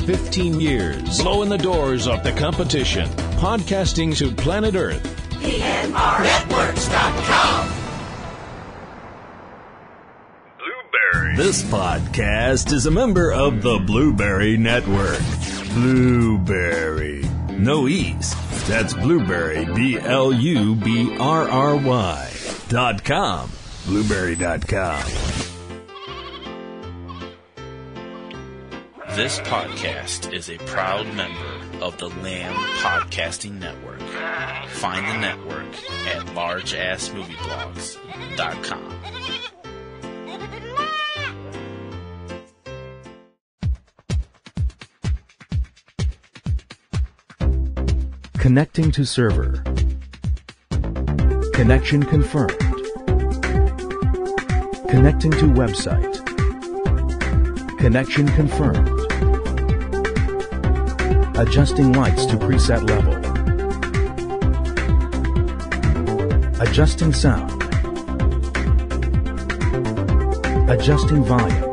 15 years, blowing the doors off the competition. Podcasting to planet Earth. PNRNetworks.com. Blueberry. This podcast is a member of the Blueberry Network. Blueberry. No E's. That's Blueberry, BLUBRRY.com. Blueberry.com. This podcast is a proud member of the Lamb Podcasting Network. Find the network at largeassmovieblogs.com. Connecting to server. Connection confirmed. Connecting to website. Connection confirmed. Adjusting lights to preset level. Adjusting sound. Adjusting volume.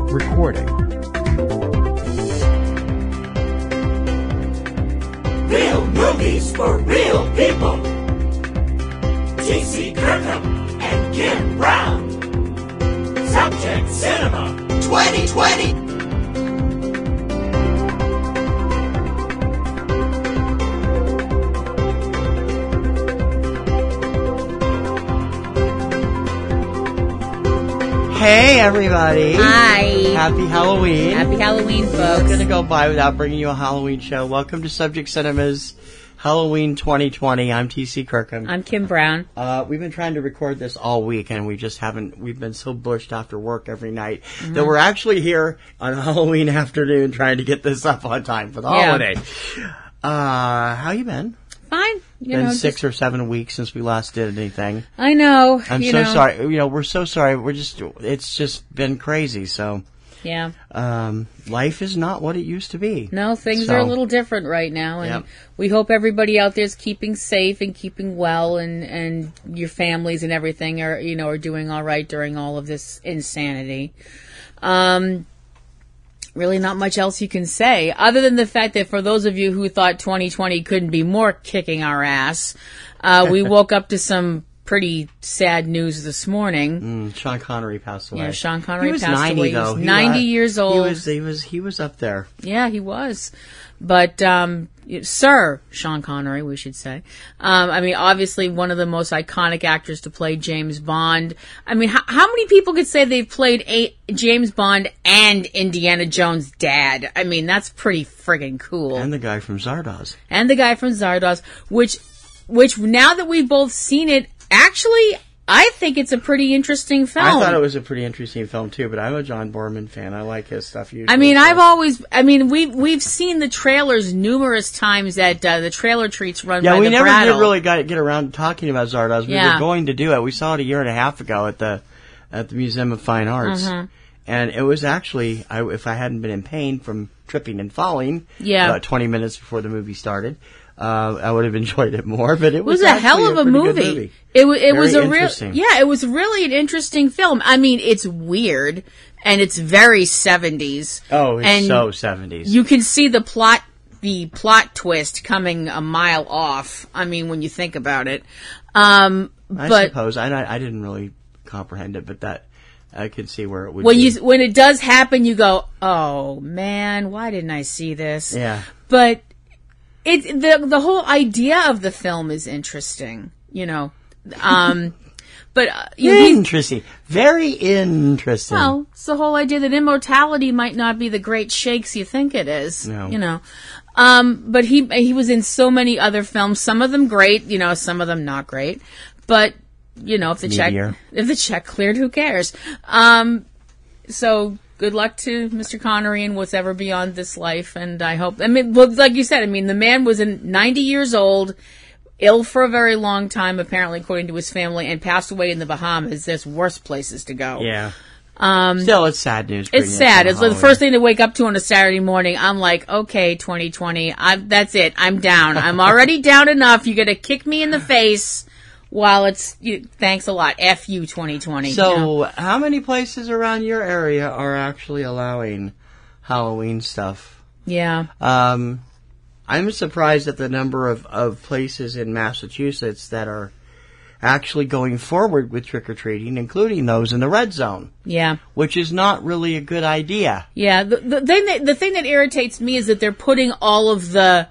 Recording. Real movies for real people. T.C. Kirkham and Kim Brown. Subject Cinema 2020. Hey everybody! Hi! Happy Halloween! Happy Halloween, folks! We're gonna go by without bringing you a Halloween show. Welcome to Subject Cinema's Halloween 2020. I'm T.C. Kirkham. I'm Kim Brown. We've been trying to record this all week, and we just haven't. We've been so bushed after work every night that we're actually here on Halloween afternoon trying to get this up on time for the holiday. How you been? Fine. Been 6 or 7 weeks since we last did anything. I know. I'm so sorry. We're so sorry. It's just been crazy. So yeah. Life is not what it used to be. No, things are a little different right now, and we hope everybody out there is keeping safe and keeping well, and your families and everything are doing all right during all of this insanity. Really not much else you can say, other than the fact that for those of you who thought 2020 couldn't be more kicking our ass, we woke up to some pretty sad news this morning. Sean Connery passed away. Yeah, Sean Connery passed 90, away. Though. He was 90 years old. He was up there. Yeah, he was. But, Sir Sean Connery, we should say. Obviously one of the most iconic actors to play James Bond. I mean, how many people could say they've played James Bond and Indiana Jones' dad? I mean, that's pretty friggin' cool. And the guy from Zardoz. Which now that we've both seen it, actually, I think it's a pretty interesting film. I thought it was a pretty interesting film too, but I'm a John Borman fan. I like his stuff usually. I mean, we've seen the trailers numerous times at the trailer treats run by the Brattle. Yeah, we never did really get around to talking about Zardoz. We were going to do it. We saw it a year and a half ago at the Museum of Fine Arts. And it was actually, if I hadn't been in pain from tripping and falling 20 minutes before the movie started, I would have enjoyed it more, but it was a hell of a movie. It was really an interesting film. I mean, it's weird and it's very 70s. Oh, it's so 70s. You can see the plot twist coming a mile off. I mean, when you think about it. I suppose I didn't really comprehend it, but that I could see where it would. When it does happen, you go, "Oh man, why didn't I see this?" Yeah, but. The whole idea of the film is interesting, but interesting, very interesting. Well, it's the whole idea that immortality might not be the great shakes you think it is. No. But he was in so many other films, some of them great, some of them not great. But if the check cleared, who cares? So. Good luck to Mr. Connery and what's ever beyond this life, and I hope... like you said, the man was 90 years old, ill for a very long time, apparently, according to his family, and passed away in the Bahamas. There's worse places to go. Yeah. Still, it's sad news. It's sad. It's like the first thing to wake up to on a Saturday morning. I'm like, okay, 2020, that's it. I'm down. I'm already down enough. You're going to kick me in the face while it's, thanks a lot, F you 2020. So, how many places around your area are actually allowing Halloween stuff? Yeah. I'm surprised at the number of places in Massachusetts that are actually going forward with trick-or-treating, including those in the red zone. Yeah. Which is not really a good idea. Yeah. The thing that irritates me is that they're putting all of they're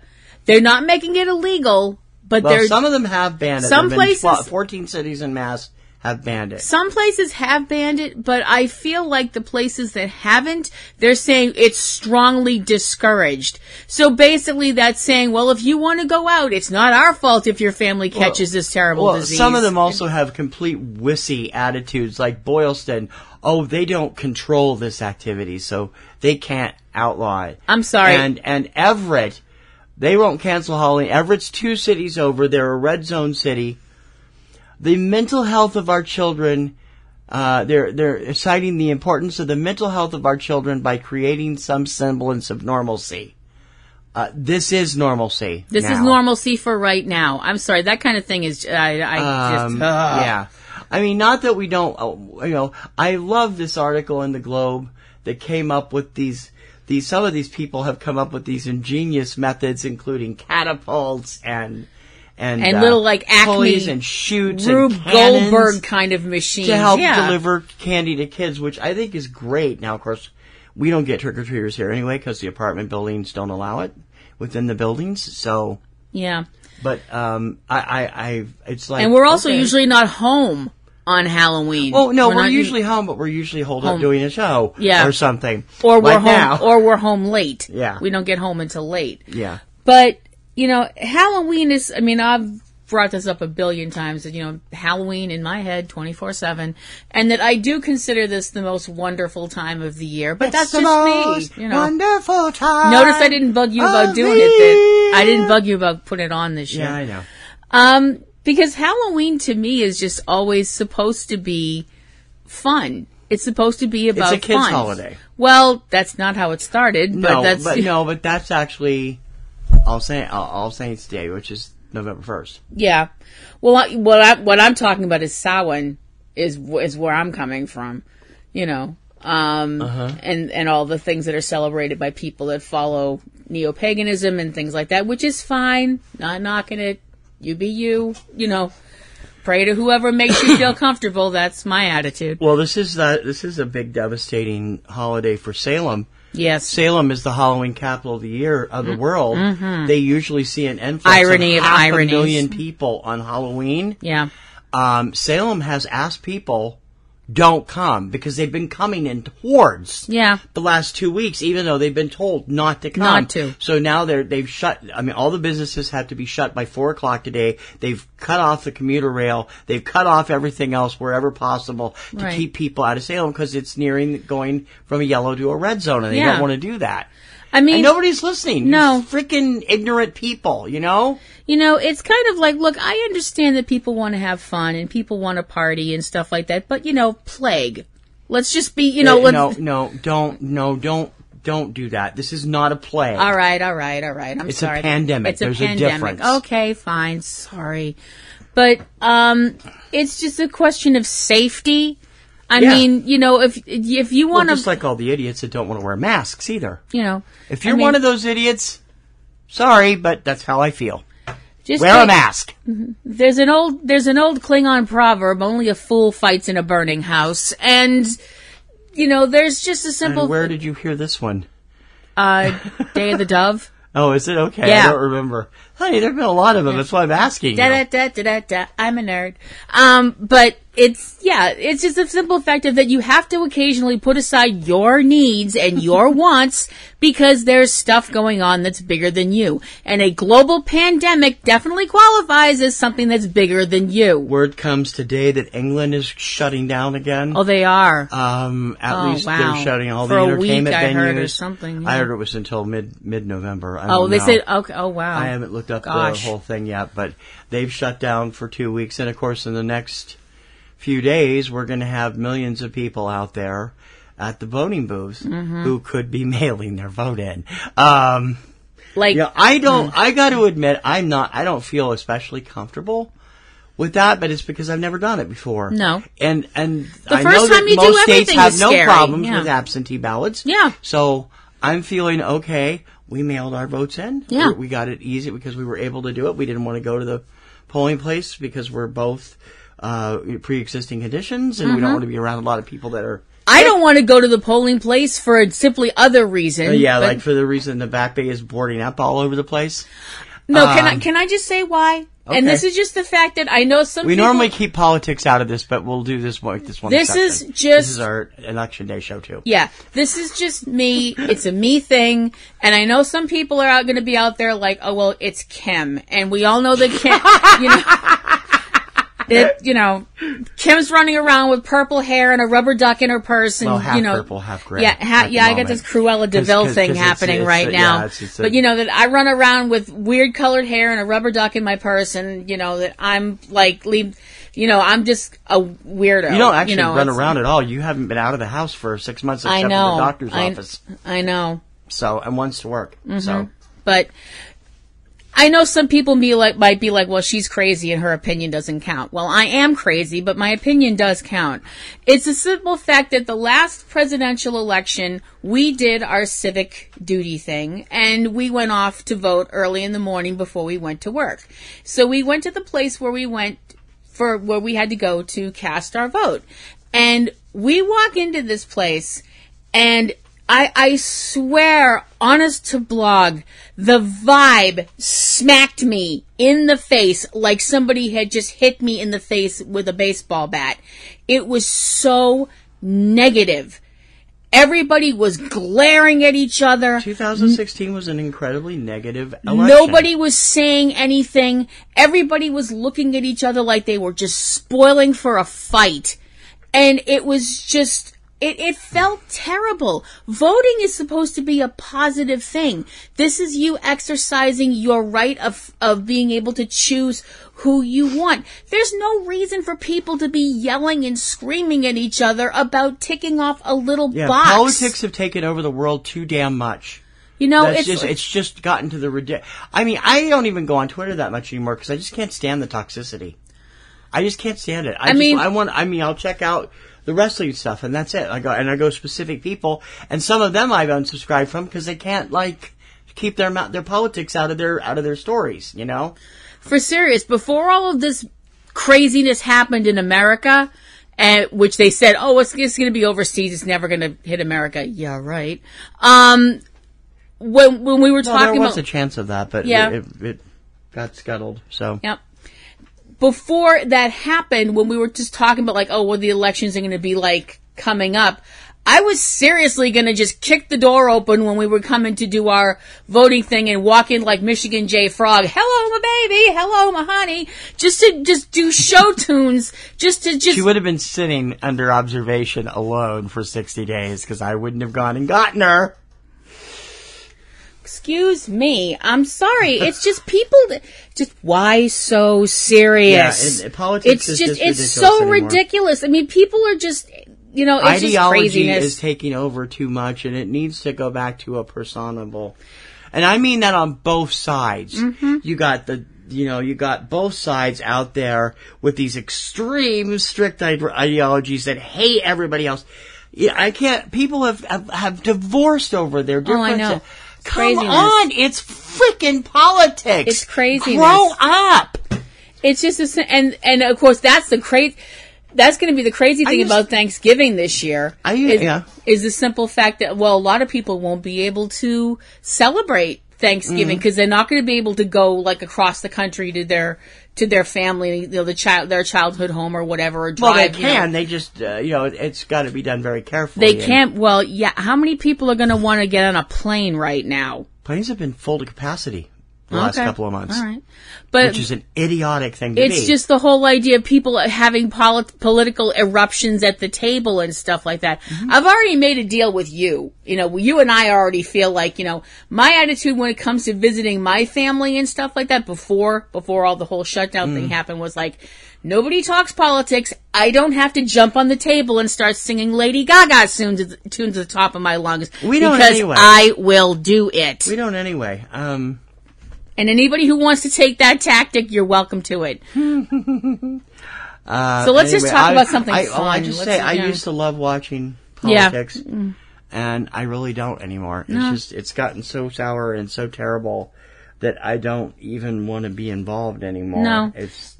not making it illegal, but some of them have banned it. Some places, 14 cities in Mass have banned it. Some places have banned it, but I feel like the places that haven't, they're saying it's strongly discouraged. So basically that's saying, well, if you want to go out, it's not our fault if your family catches this terrible disease. Some of them also have complete wussy attitudes, like Boylston. Oh, they don't control this activity, so they can't outlaw it. I'm sorry. And Everett, they won't cancel Halloween. Everett's 2 cities over. They're a red zone city. The mental health of our children, they're citing the importance of the mental health of our children by creating some semblance of normalcy. This is normalcy. This is normalcy for right now. I'm sorry, that kind of thing is, yeah. I mean, not that we don't, I love this article in the Globe that came up with some of these people have come up with these ingenious methods, including catapults and little like Acme and shoots Rube and cannons Goldberg kind of machines to help deliver candy to kids, which I think is great. Now, of course, we don't get trick-or-treaters here anyway because the apartment buildings don't allow it within the buildings. So yeah, but it's like, and we're also usually not home on Halloween. Oh no, we're usually home, but we're usually holed up doing a show, or something, or we're home, or we're home late. Yeah, we don't get home until late. Yeah, but. Halloween is, I've brought this up a billion times that, Halloween in my head 24/7, and that I do consider this the most wonderful time of the year, but that's just me, wonderful time. Notice I didn't bug you about doing it, I didn't bug you about putting it on this year. Yeah, I know. Because Halloween to me is just always supposed to be fun. It's supposed to be about fun. It's a kid's holiday. Well, that's not how it started, but that's actually All Saints Day, which is November 1st. Yeah. Well, what I'm talking about is Samhain is where I'm coming from, and all the things that are celebrated by people that follow neo-paganism and things like that, which is fine. Not knocking it. You be you, Pray to whoever makes you feel comfortable. That's my attitude. Well, this is a big devastating holiday for Salem. Yes. Salem is the Halloween capital of the year of the world. Mm-hmm. They usually see an influx of half a million people on Halloween. Yeah. Salem has asked people, don't come, because they've been coming in hordes. Yeah. The last 2 weeks, even though they've been told not to come. Not to. So now they've shut, all the businesses have to be shut by 4:00 today. They've cut off the commuter rail. They've cut off everything else wherever possible to keep people out of Salem, because it's going from a yellow to a red zone, and they don't want to do that. And nobody's listening. No. Freaking ignorant people, it's kind of like, look, I understand that people want to have fun and people want to party and stuff like that, but, plague. Let's just be, don't do that. This is not a plague. All right. I'm it's sorry. It's a pandemic. There's a difference. Okay, fine. Sorry. But, it's just a question of safety. I mean, if you want to... just like all the idiots that don't want to wear masks either. If you're one one of those idiots, sorry, but that's how I feel. Just wear a mask. There's an old Klingon proverb, only a fool fights in a burning house. And, there's just a simple... And where did you hear this one? Day of the Dove. Oh, is it? Okay, yeah. I don't remember. Honey, there have been a lot of them. That's why I'm asking you. I'm a nerd. But it's just a simple fact of that you have to occasionally put aside your needs and your wants because there's stuff going on that's bigger than you. And a global pandemic definitely qualifies as something that's bigger than you. Word comes today that England is shutting down again. Oh, they are. At least they're shutting all the entertainment venues. I heard or something. Yeah. I heard it was until mid-November. They said, okay, oh wow. I haven't looked up the whole thing yet, but they've shut down for 2 weeks. And of course, in the next few days, we're going to have millions of people out there at the voting booths who could be mailing their vote in. I got to admit, I don't feel especially comfortable with that, but it's because I've never done it before. No. And the I first know time that you do most states everything have is no scary. problems Yeah. with absentee ballots. Yeah. So I'm feeling okay. We mailed our votes in. Yeah. We got it easy because we were able to do it. We didn't want to go to the polling place because we're both pre-existing conditions, and we don't want to be around a lot of people that are... I don't want to go to the polling place for simply other reason. like for the reason the Back Bay is boarding up all over the place. No, can I just say why? Okay. And this is just the fact that I know some We people... normally keep politics out of this, but we'll do this one. This exception. This is our election day show too. Yeah, this is just me. It's a me thing, and I know some people are going to be out there like, oh well, it's Kim, and we all know that Kim, Kim's running around with purple hair and a rubber duck in her purse, and half purple, half gray. Yeah, I got this Cruella de Vil thing happening right now. But that I run around with weird colored hair and a rubber duck in my purse, and that I'm like, I'm just a weirdo. You don't actually run around at all. You haven't been out of the house for 6 months except for the doctor's office. I know. So, and once to work. Mm-hmm. So, but I know some people might be like, well, she's crazy and her opinion doesn't count. Well, I am crazy, but my opinion does count. It's a simple fact that the last presidential election, we did our civic duty thing, and we went off to vote early in the morning before we went to work. So we went to the place where we had to go to cast our vote. And we walk into this place, and I swear, honest to blog, the vibe smacked me in the face like somebody had just hit me in the face with a baseball bat. It was so negative. Everybody was glaring at each other. 2016 was an incredibly negative election. Nobody was saying anything. Everybody was looking at each other like they were just spoiling for a fight. And it was just... It felt terrible. Voting is supposed to be a positive thing. This is you exercising your right of being able to choose who you want. There's no reason for people to be yelling and screaming at each other about ticking off a little box. Politics have taken over the world too damn much. It's just gotten to the ridiculous. I mean, I don't even go on Twitter that much anymore because I just can't stand the toxicity. I just can't stand it. I'll check out the wrestling stuff, and that's it. I go specific people, and some of them I've unsubscribed from because they can't keep their politics out of their stories. For serious, before all of this craziness happened in America, which they said, oh, it's going to be overseas, it's never going to hit America. Yeah, right. When we were talking, there was a chance of that, but it got scuttled. So yep. Before that happened, when we were just talking about what the elections are going to be like coming up, I was seriously going to just kick the door open when we were coming to do our voting thing and walk in like Michigan J. Frog. Hello, my baby. Hello, my honey. Just to do show tunes. She would have been sitting under observation alone for 60 days because I wouldn't have gone and gotten her. Excuse me. I'm sorry. It's just people. Why so serious? Yeah, politics is just ridiculous. It's so anymore. Ridiculous. I mean, people are just, it's ideology just craziness. Is taking over too much, and it needs to go back to a personable. And I mean that on both sides. Mm-hmm. You got both sides out there with these extreme, strict ideologies that hate everybody else. Yeah, people have divorced over their differences. Oh, I know. Come on, it's freaking politics. It's craziness. Grow up. It's just and of course that's going to be the crazy thing about Thanksgiving this year. Is the simple fact that a lot of people won't be able to celebrate Thanksgiving because they're not going to be able to go across the country to their family, their childhood home or whatever, or drive. Well, they can. They just, it's got to be done very carefully. They can't. Well, yeah. How many people are going to want to get on a plane right now? Planes have been full to capacity the last couple of months. All right. Which is an idiotic thing to be. It's just the whole idea of people having political eruptions at the table and stuff like that. Mm-hmm. I've already made a deal with you. You and I already feel like, my attitude when it comes to visiting my family and stuff like that before all the whole shutdown thing happened was nobody talks politics. I don't have to jump on the table and start singing Lady Gaga tunes at the top of my lungs. We don't anyway. I will do it. We don't anyway. And anybody who wants to take that tactic, you're welcome to it. So let's just talk about something fun. I used to love watching politics, and I really don't anymore. It's gotten so sour and so terrible that I don't even want to be involved anymore. No.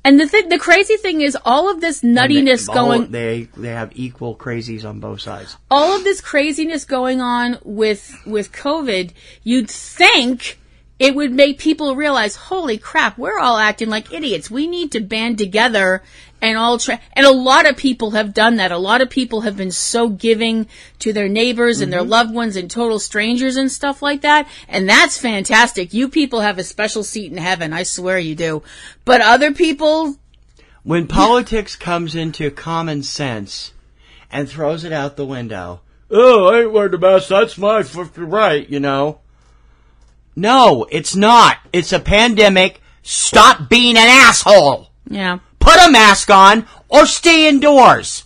And the crazy thing is, all of this nuttiness they have equal crazies on both sides. All of this craziness going on with COVID, you'd think it would make people realize, holy crap, we're all acting like idiots. We need to band together and and a lot of people have done that. A lot of people have been so giving to their neighbors and their loved ones and total strangers and stuff like that. And that's fantastic. You people have a special seat in heaven. I swear you do. But other people... When politics comes into common sense and throws it out the window, I ain't wearing the mask, that's my right, you know. No, it's not. It's a pandemic. Stop being an asshole. Yeah. Put a mask on or stay indoors.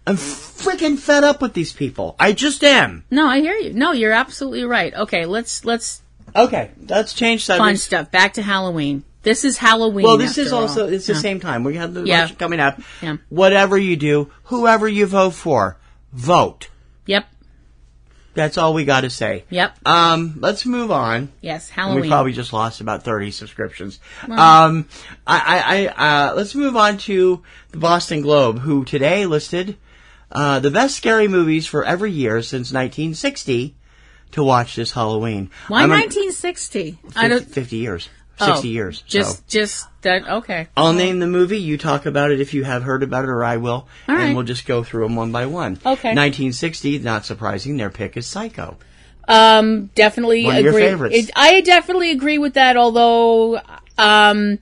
I'm freaking fed up with these people. I just am. No, I hear you. No, you're absolutely right. Okay, let's change subject. Fun stuff. Back to Halloween. This is Halloween. Well, this is also, it's the same time. We have the election coming up. Yeah. Whatever you do, whoever you vote for, vote. Yep. That's all we got to say. Yep. Let's move on. Yes, Halloween. We probably just lost about 30 subscriptions. Well. Let's move on to the Boston Globe, who today listed the best scary movies for every year since 1960 to watch this Halloween. Why 1960? 50 years. 60 years. Just that, okay. I'll name the movie. You talk about it if you have heard about it, or I will. All right. And we'll just go through them one by one. Okay. 1960, not surprising, their pick is Psycho. Definitely one of agree. Your favorites. I definitely agree with that, although I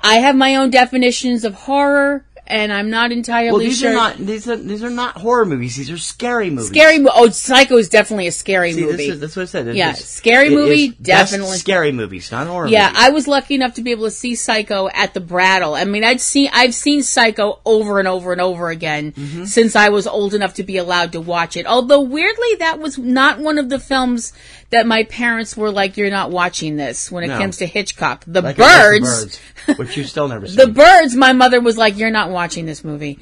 have my own definitions of horror. And I'm not entirely sure. These are not horror movies. These are scary movies. Psycho is definitely a scary movie. That's what I said. Scary movie, definitely. Best scary movies, not horror movies. Yeah, I was lucky enough to be able to see Psycho at the Brattle. I mean, I've seen Psycho over and over and over again since I was old enough to be allowed to watch it. Although, weirdly, that was not one of the films that my parents were like, you're not watching this when it comes to Hitchcock. The Birds, which you still never seen. The Birds, my mother was like, you're not watching this movie.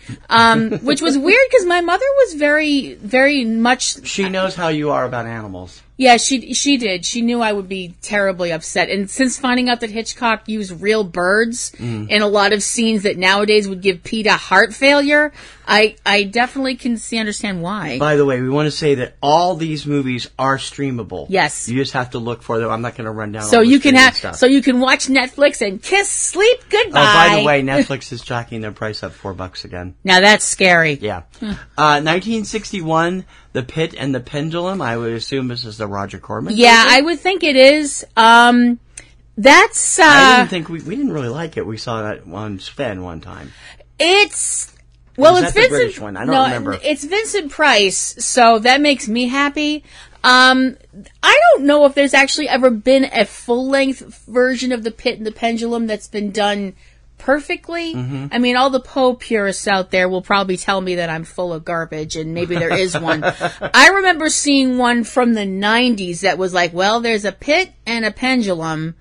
Which was weird because my mother was very, very much... She knows how you are about animals. Yeah, she did. She knew I would be terribly upset. And since finding out that Hitchcock used real birds in a lot of scenes that nowadays would give PETA heart failure, I definitely understand why. By the way, we want to say that all these movies are streamable. Yes. You just have to look for them. I'm not going to run down so all you the can stuff. So you can watch Netflix and kiss, sleep, goodbye. Oh, by the way, Netflix is jacking their price up $4 again. Now that's scary. Yeah. 1961, The Pit and the Pendulum. I would assume this is the Roger Corman. Yeah, I would think it is. That's. I didn't think we didn't really like it. We saw that on Sven one time. It's Vincent. The British one. I don't remember. It's Vincent Price, so that makes me happy. I don't know if there's actually ever been a full-length version of The Pit and the Pendulum that's been done perfectly. I mean, all the Poe purists out there will probably tell me that I'm full of garbage, and maybe there is one. I remember seeing one from the 90s that was like, well, there's a pit and a pendulum,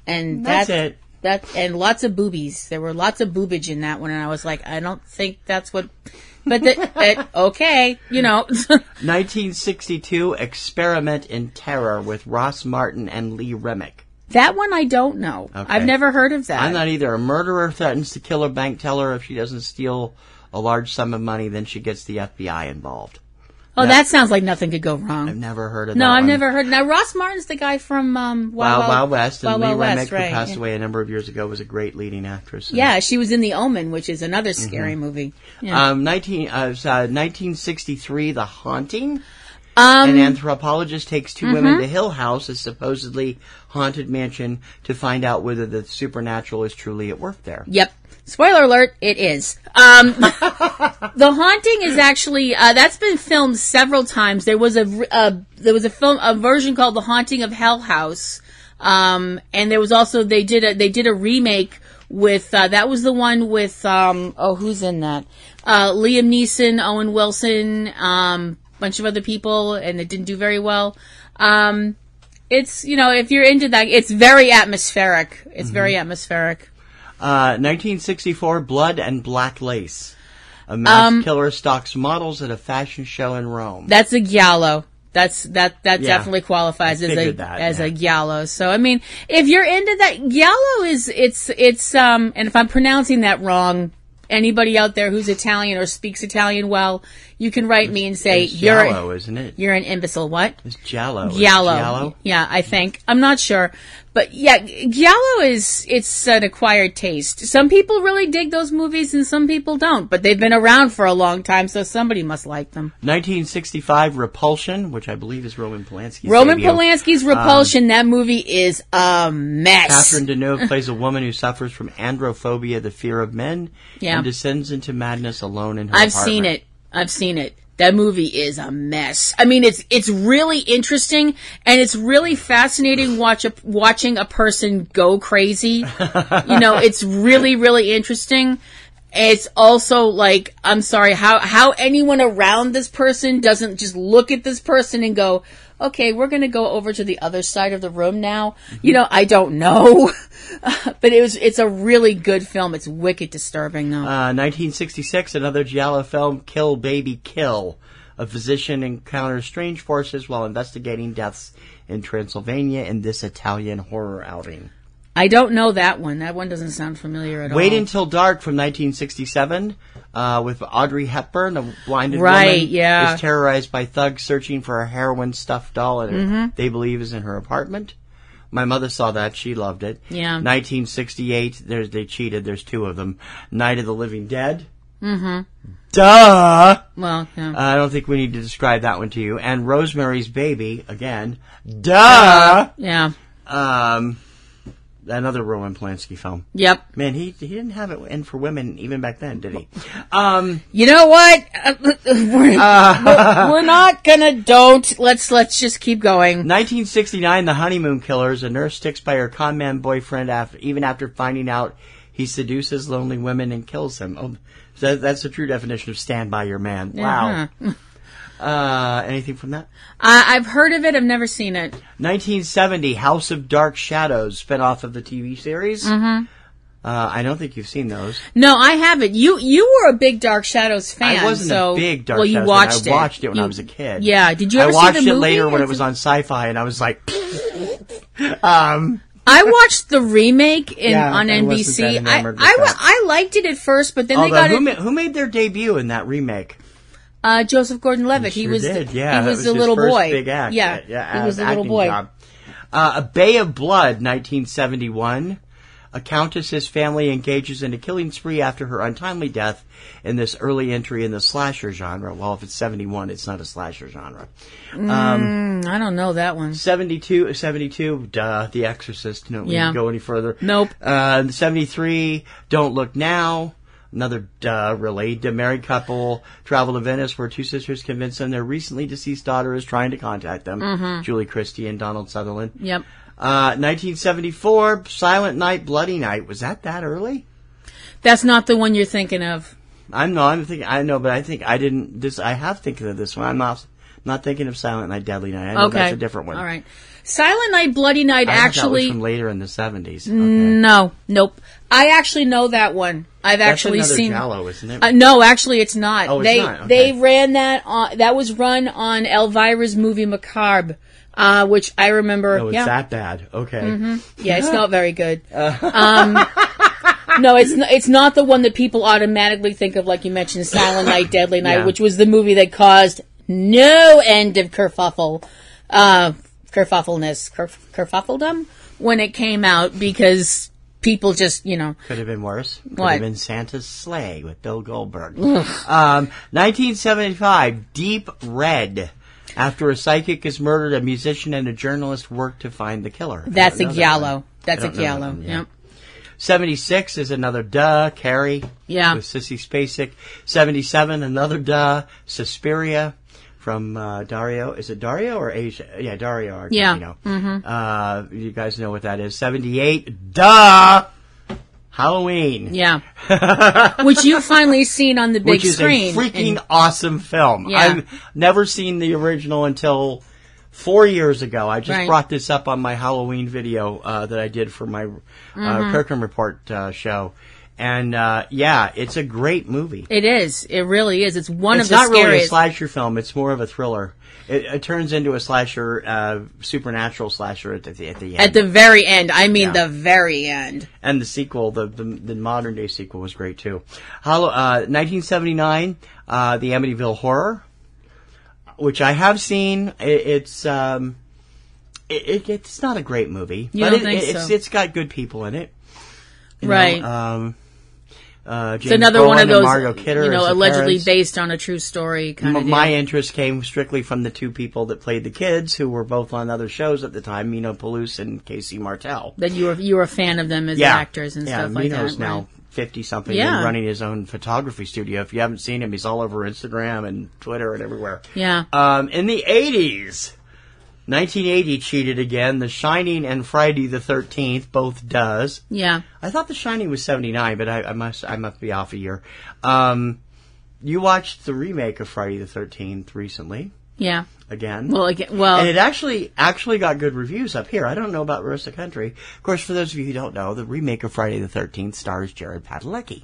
and that's it. And lots of boobies. There were lots of boobage in that one, and I was like, I don't think that's what... But okay, you know. 1962, Experiment in Terror with Ross Martin and Lee Remick. That one I don't know. Okay. I've never heard of that. I'm not either. A murderer threatens to kill a bank teller if she doesn't steal a large sum of money, then she gets the FBI involved. Oh, that sounds like nothing could go wrong. I've never heard of that. No, I've never heard. Now, Ross Martin's the guy from Wild West, and Lee Remick, right, who passed away a number of years ago, was a great leading actress. Yeah, she was in The Omen, which is another scary movie. Yeah. 1963, The Haunting. An anthropologist takes two women to Hill House, a supposedly haunted mansion, to find out whether the supernatural is truly at work there. Yep. Spoiler alert, it is. The Haunting is actually, that's been filmed several times. There was a version called The Haunting of Hell House. And there was also, they did a remake with, that was the one with, who's in that? Liam Neeson, Owen Wilson, bunch of other people, and it didn't do very well. It's, if you're into that, it's very atmospheric. It's very atmospheric. 1964, Blood and Black Lace. A mass killer stalks models at a fashion show in Rome. That's a giallo. That definitely qualifies as a giallo. So, I mean, if you're into that, giallo it's and if I'm pronouncing that wrong, anybody out there who's Italian or speaks Italian well, you can write me and say, giallo, isn't it? You're an imbecile. What? It's giallo. Giallo. Yeah, I think. I'm not sure. But yeah, giallo it's an acquired taste. Some people really dig those movies and some people don't, but they've been around for a long time, so somebody must like them. 1965, Repulsion, which I believe is Roman Polanski's Polanski's Repulsion, that movie is a mess. Catherine Deneuve plays a woman who suffers from androphobia, the fear of men, and descends into madness alone in her apartment. I've seen it. That movie is a mess. I mean, it's really interesting, and it's really fascinating watching a person go crazy. It's really, really interesting. It's also like, I'm sorry, how anyone around this person doesn't just look at this person and go, okay, we're going to go over to the other side of the room now. I don't know. But it's a really good film. It's wicked disturbing, though. 1966, another giallo film, Kill Baby Kill. A physician encounters strange forces while investigating deaths in Transylvania in this Italian horror outing. I don't know that one. That one doesn't sound familiar at all. Wait Until Dark from 1967 with Audrey Hepburn, a blinded woman is terrorized by thugs searching for a heroin stuffed doll that they believe is in her apartment. My mother saw that. She loved it. Yeah. 1968, they cheated. There's two of them. Night of the Living Dead. Mm-hmm. Duh! Well, yeah. I don't think we need to describe that one to you. And Rosemary's Baby, again. Duh! Yeah. Another Roman Polanski film. Yep. Man, he didn't have it in for women even back then, did he? You know what? We're not gonna, let's just keep going. 1969, The Honeymoon Killers. A nurse sticks by her con man boyfriend even after finding out he seduces lonely women and kills them. Oh, so that's the true definition of stand by your man. Wow. Anything from that? I've heard of it. I've never seen it. 1970, House of Dark Shadows, spinoff of the TV series. Mm-hmm. I don't think you've seen those. No, I haven't. You were a big Dark Shadows fan. I wasn't a big Dark Shadows fan. You watched it. I watched it when I was a kid. Yeah. Did you ever see the movie? I watched it later when it was on Sci-Fi, and I was like... I watched the remake on NBC. I liked it at first, but then they got it. Who made their debut in that remake? Joseph Gordon-Levitt. He was the little boy. Big act. Yeah, he was the little boy. Job. A Bay of Blood, 1971. A countess's family engages in a killing spree after her untimely death in this early entry in the slasher genre. Well, if it's 71, it's not a slasher genre. I don't know that one. 72, The Exorcist. No, we didn't go any further. Nope. 73, Don't Look Now. Another related to married couple travel to Venice where two sisters convince them their recently deceased daughter is trying to contact them. Mm-hmm. Julie Christie and Donald Sutherland. Yep. 1974, Silent Night, Bloody Night. Was that early? That's not the one you're thinking of. I have thinking of this one. I'm not thinking of Silent Night, Deadly Night. I know that's a different one. All right. Silent Night, Bloody Night actually... That was from later in the 70s. Okay. No. Nope. I actually know that one. I've actually seen... That's another giallo, isn't it? No, actually it's not. Oh, it's not? Okay. They ran that on... That was run on Elvira's movie Macabre. Which I remember. Oh, it's that bad. Okay. Mm-hmm. Yeah, it's not very good. No, it's not the one that people automatically think of, like you mentioned, Silent Night, Deadly Night, which was the movie that caused no end of kerfuffledom when it came out because people just, Could have been worse. Could have been Santa's Sleigh with Bill Goldberg. 1975, Deep Red. After a psychic is murdered, a musician and a journalist work to find the killer. That's a giallo. That's a giallo. Yep. 76 is another Carrie. Yeah. With Sissy Spacek. 77, another Suspiria from Dario. Is it Dario or Asia? Yeah, Dario Argentino. Yeah. Mm-hmm. You guys know what that is. 78, Halloween. Yeah. Which you've finally seen on the big screen. Which is a freaking awesome film. Yeah. I've never seen the original until 4 years ago. I just brought this up on my Halloween video that I did for my Kirkham Report show. And, it's a great movie. It is. It really is. It's one of the scariest. It's not really a slasher film. It's more of a thriller. It turns into a slasher, supernatural slasher at the end. At the very end. I mean, the very end. And the sequel, the modern day sequel was great too. 1979, the Amityville Horror, which I have seen. It's not a great movie. You don't think so? It's got good people in it. You right. know, it's another Bowen one of those, Margot Kidder allegedly parents. based on a true story kind of deal. My interest came strictly from the two people that played the kids, who were both on other shows at the time, Mino Palouse and Casey Martell. That you were a fan of them as actors and stuff like that. Mino's now right? 50-something and running his own photography studio. If you haven't seen him, he's all over Instagram and Twitter and everywhere. Yeah. In the 80s, 1980 cheated again. The Shining and Friday the 13th both does. Yeah. I thought The Shining was 79, but I must be off a year. You watched the remake of Friday the 13th recently. Yeah. Again. Well, and it actually got good reviews up here. I don't know about the rest of the country. Of course, for those of you who don't know, the remake of Friday the 13th stars Jared Padalecki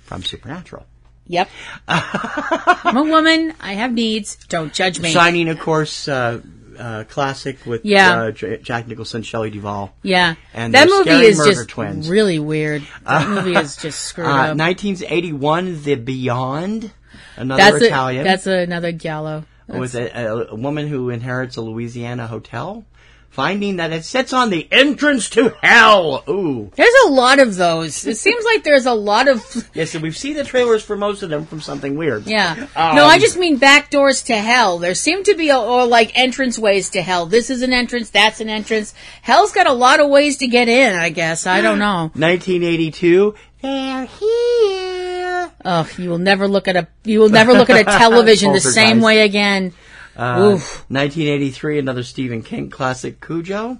from Supernatural. Yep. I'm a woman. I have needs. Don't judge me. Shining, of course, classic with Jack Nicholson, Shelley Duvall. Yeah. And that movie is just twins. really weird. That movie is just screwed up. 1981, The Beyond, another Italian. That's another Gallo. With a woman who inherits a Louisiana hotel, finding that it sits on the entrance to hell. Ooh. There's a lot of those. It seems like there's a lot of... Yes, and we've seen the trailers for most of them from Something Weird. Yeah. No, I just mean back doors to hell. There seem to be, or like entrance ways to hell. This is an entrance, that's an entrance. Hell's got a lot of ways to get in, I guess. I don't know. 1982, They're Here. Oh, you will never look at a television the same way again. 1983, another Stephen King classic, Cujo.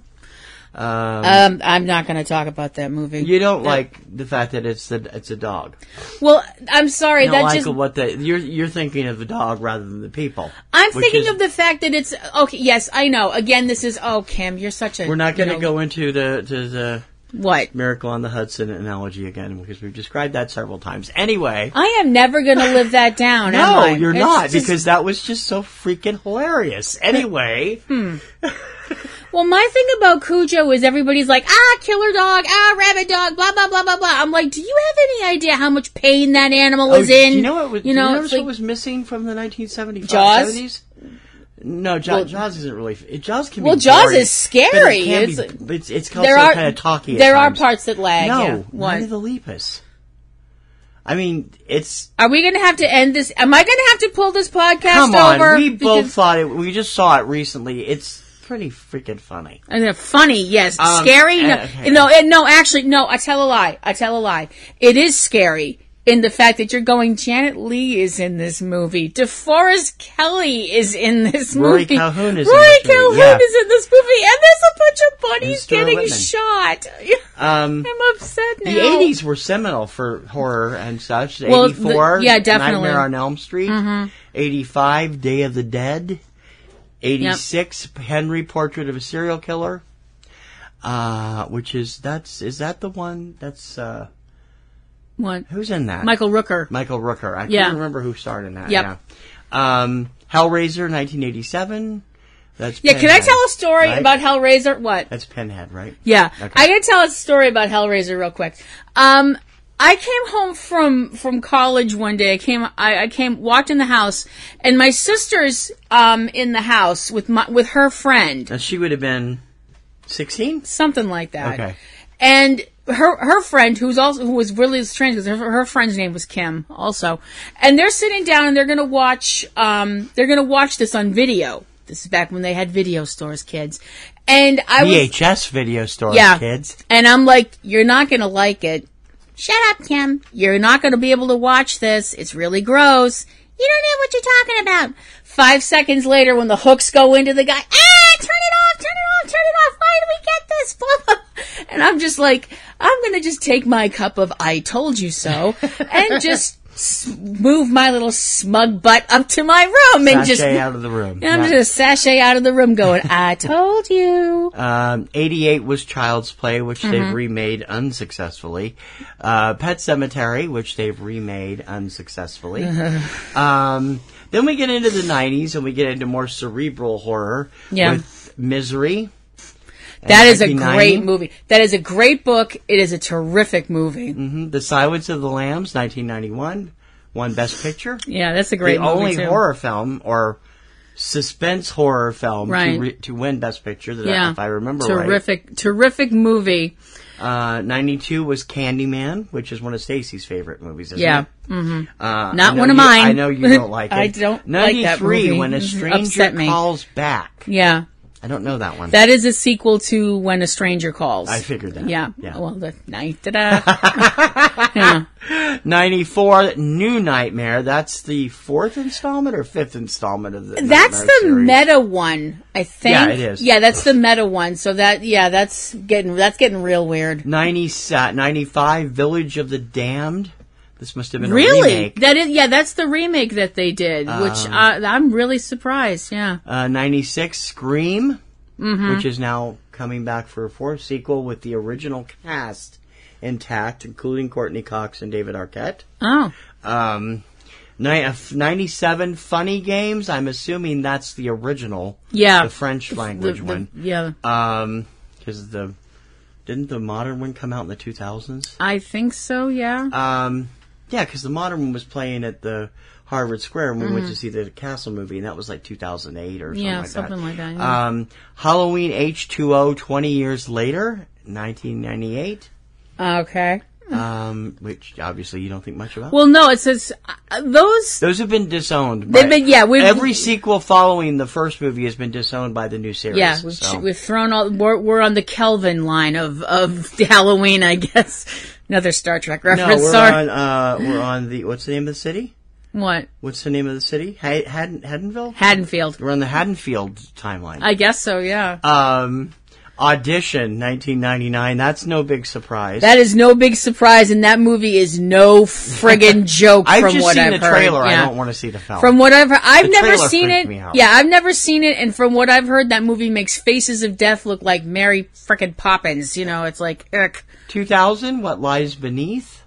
I'm not going to talk about that movie. You don't like the fact that it's a dog. Well, I'm sorry. You're thinking of the dog rather than the people. I'm thinking of the fact that it's okay. Yes, I know. Again, this is Kim. You're such a. We're not going to go into the what Miracle on the Hudson analogy again because we've described that several times. Anyway, I am never going to live that down. No, you're not because that was just so freaking hilarious. Anyway. Well, my thing about Cujo is everybody's like, killer dog, rabbit dog, blah, blah, blah, blah, blah. I'm like, do you have any idea how much pain that animal was in? Do you know what was missing from the 1975 Jaws? 70s? No, Jaws isn't really... Jaws can be Jaws boring, is scary. It's also kind of talky at There times. are parts that lag, No, Night of the Lepus. I mean, it's... Are we going to have to end this? Am I going to have to pull this podcast Come on, over? we both thought it... We just saw it recently. It's pretty freaking funny. Funny, yes. Scary? Okay. No, actually, no, I tell a lie. It is scary in the fact that you're going, Janet Leigh is in this movie. DeForest Kelly is in this movie. Rory Calhoun is in this movie. And there's a bunch of bunnies getting shot. I'm upset now. The 80s were seminal for horror and such. Well, 84, definitely. Nightmare on Elm Street. Mm-hmm. 85, Day of the Dead. 86, Henry, Portrait of a Serial Killer. Which is that the one that's, what? Who's in that? Michael Rooker. I can't remember who starred in that. Yep. Yeah. Hellraiser, 1987. That's Can I tell a story right? about Hellraiser? What? That's Pinhead, right? Yeah. Okay. I gotta tell a story about Hellraiser real quick. I came home from college one day. I walked in the house, and my sister's in the house with her friend. And she would have been 16? Something like that. Okay. And her friend, who was really strange because her friend's name was Kim also, and they're sitting down and they're gonna watch this on video. This is back when they had video stores, kids. And VHS video stores, kids. And I'm like, you're not gonna like it. Shut up, Kim. You're not going to be able to watch this. It's really gross. You don't know what you're talking about. 5 seconds later, when the hooks go into the guy, turn it off. Why did we get this? And I'm just like, I'm going to just take my cup of I told you so and just move my little smug butt up to my room and just out of the room. I'm just sashay out of the room going, I told you. 88 was Child's Play, which they've remade unsuccessfully. Pet Sematary, which they've remade unsuccessfully. Then we get into the 90s and we get into more cerebral horror with Misery. That is a great movie. That is a great book. It is a terrific movie. Mm-hmm. The Silence of the Lambs, 1991, won Best Picture. Yeah, that's a great movie, the only horror film or suspense horror film to win Best Picture, if I remember right. Terrific movie. 92 was Candyman, which is one of Stacy's favorite movies, isn't it? Mm-hmm. Not one of mine. I know you don't like it. I don't 93, like that movie. When a Stranger Calls Back. Yeah. I don't know that one. That is a sequel to When a Stranger Calls. I figured that. Yeah. Well, yeah. 94, New Nightmare. That's the fourth installment or fifth installment of the That's Nightmare the series. meta one, I think. Yeah, it is. Yeah, that's the meta one. So that's getting real weird. 95, Village of the Damned. This must have been a remake. Really? That's the remake that they did, which I'm really surprised, 96, Scream, which is now coming back for a fourth sequel with the original cast intact, including Courtney Cox and David Arquette. Oh. 97, Funny Games. I'm assuming that's the original. Yeah. The French language one. Yeah. Because didn't the modern one come out in the 2000s? I think so, yeah. Yeah, because the modern one was playing at the Harvard Square when we went to see the Castle movie, and that was like 2008 or something like that. Yeah, something like that. Yeah. Halloween H2O 20 years later, 1998. Okay. Which obviously you don't think much about. Well, no, it says those have been disowned. They've been every sequel following the first movie has been disowned by the new series. Yeah, we've thrown all. We're on the Kelvin line of Halloween, I guess. Another Star Trek reference. No, we're on the what's the name of the city? What? What's the name of the city? Haddonfield. Haddonfield. We're on the Haddonfield timeline. I guess so. Yeah. Audition, 1999. That's no big surprise. That is no big surprise, and that movie is no friggin' joke. I've just seen the trailer. Yeah. I don't want to see the film. From what I've never seen it. Yeah, I've never seen it, and from what I've heard, that movie makes Faces of Death look like Mary frickin' Poppins. You know, it's like, 2000, What Lies Beneath?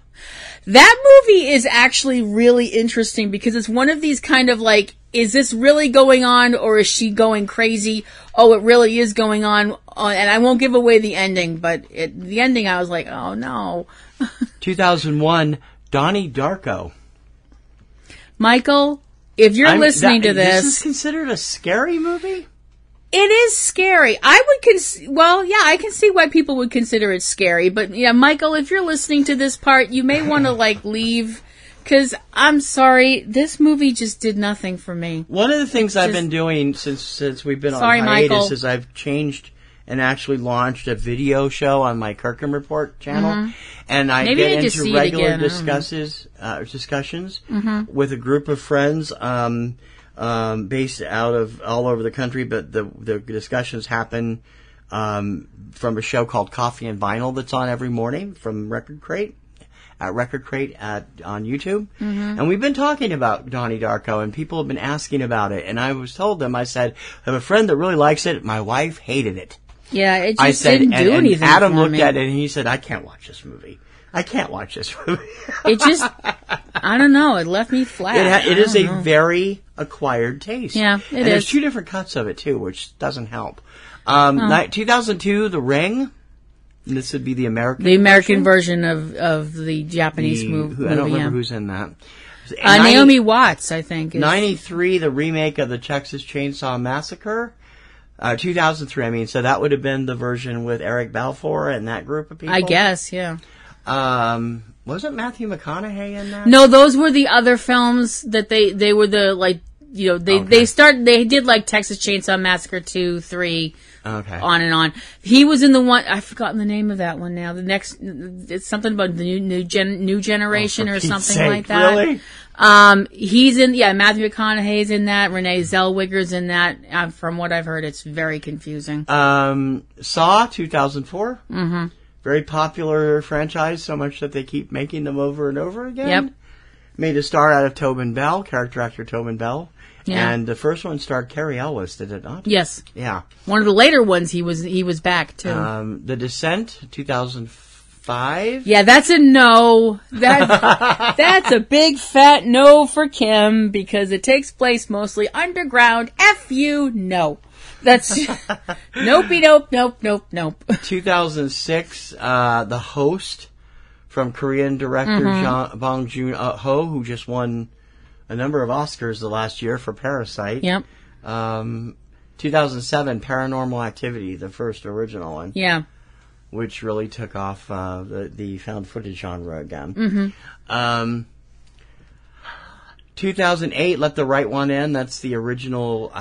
That movie is actually really interesting because it's one of these kind of like, is this really going on or is she going crazy? Oh, it really is going on. And I won't give away the ending, but the ending I was like, oh no. 2001, Donnie Darko. Michael, if you're listening to this. This is considered a scary movie? It is scary. I can see why people would consider it scary. But yeah, Michael, if you're listening to this part, you may want to leave. Because I'm sorry, this movie just did nothing for me. One of the things I've been doing since we've been on hiatus Michael. is I've changed and actually launched a video show on my Kirkham Report channel, and I get into regular discussions with a group of friends based out of all over the country. But the discussions happen from a show called Coffee and Vinyl that's on every morning from Record Crate. At Record Crate on YouTube. And we've been talking about Donnie Darko, and people have been asking about it. And I told them, I said, I have a friend that really likes it. My wife hated it. Yeah, it just didn't do anything. And Adam looked at it and he said, I can't watch this movie. It just, I don't know, it left me flat. It is a very acquired taste. Yeah, it is. There's two different cuts of it, too, which doesn't help. 2002, The Ring. And this would be the American version of the Japanese movie. I don't remember who's in that. Naomi Watts, I think. 93, the remake of the Texas Chainsaw Massacre. 2003, so that would have been the version with Eric Balfour and that group of people. I guess, yeah. Wasn't Matthew McConaughey in that? No, those were the other films that they were the, they did Texas Chainsaw Massacre 2, 3, okay, on and on. He was in the one, I've forgotten the name of that one now. The next, it's something about the new generation or something like that. Really? He's in, Matthew McConaughey's in that. Renee Zellweger's in that. From what I've heard, it's very confusing. Saw, 2004. Mm-hmm. Very popular franchise, so much that they keep making them over and over again. Yep. made a star out of Tobin Bell, character actor Tobin Bell. Yeah. And the first one starred Cary Elwes, did it not? Yes. Yeah. One of the later ones, he was back too. The Descent, 2005. Yeah, that's a no. That's a big fat no for Kim because it takes place mostly underground. F you, no. That's nopey, nope. 2006, The Host from Korean director Bong Joon-ho, who just won a number of Oscars the last year for Parasite. Yep. 2007, Paranormal Activity, the first original one. Yeah. Which really took off the found footage genre again. Mm-hmm. 2008, Let the Right One In. That's the original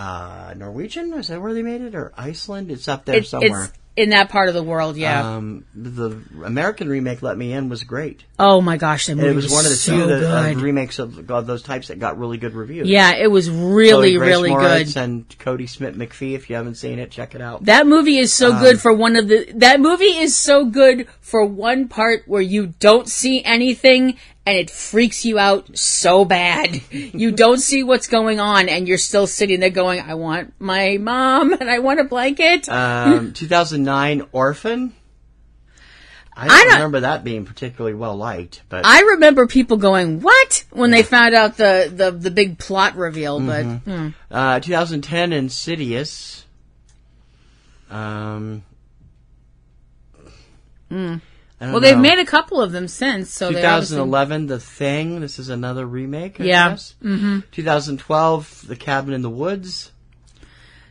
Norwegian. Is that where they made it? Or Iceland? It's up there somewhere. It's in that part of the world, yeah. The American remake, Let Me In, was great. Oh my gosh, that movie it was one of the so few good. Remakes of those types that got really good reviews. Yeah, it was really, Grace really Moritz good. And Cody Smith McPhee. If you haven't seen it, check it out. That movie is so good for that movie is so good for one part where you don't see anything and it freaks you out so bad. You don't see what's going on and you're still sitting there going, I want my mom and I want a blanket. 2009, Orphan. I don't remember that being particularly well liked, but I remember people going, what? When they found out the big plot reveal, but 2010, Insidious. Well, they've made a couple of them since. So 2011, The Thing. This is another remake, I guess. Mm-hmm. 2012, The Cabin in the Woods,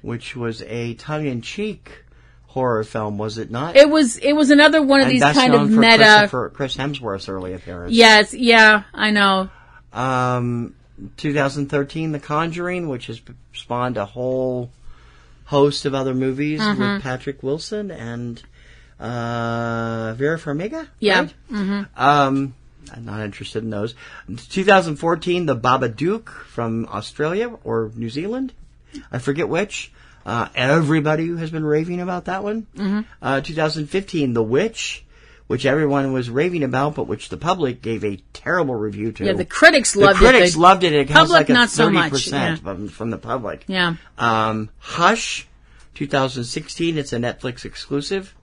which was a tongue-in-cheek horror film, was it not? It was another one of these kind of meta. For Chris Hemsworth's early appearance. Yes, yeah, I know. 2013, The Conjuring, which has spawned a whole host of other movies with Patrick Wilson and Vera Farmiga. Yeah. Right? Mm-hmm. I'm not interested in those. 2014, The Babadook from Australia or New Zealand. I forget which. Everybody has been raving about that one. 2015, The Witch, which everyone was raving about, but which the public gave a terrible review to. Yeah, the critics loved it. The critics loved it. It comes public, like a not 30% so much. Yeah. From the public. Yeah. Hush, 2016. It's a Netflix exclusive.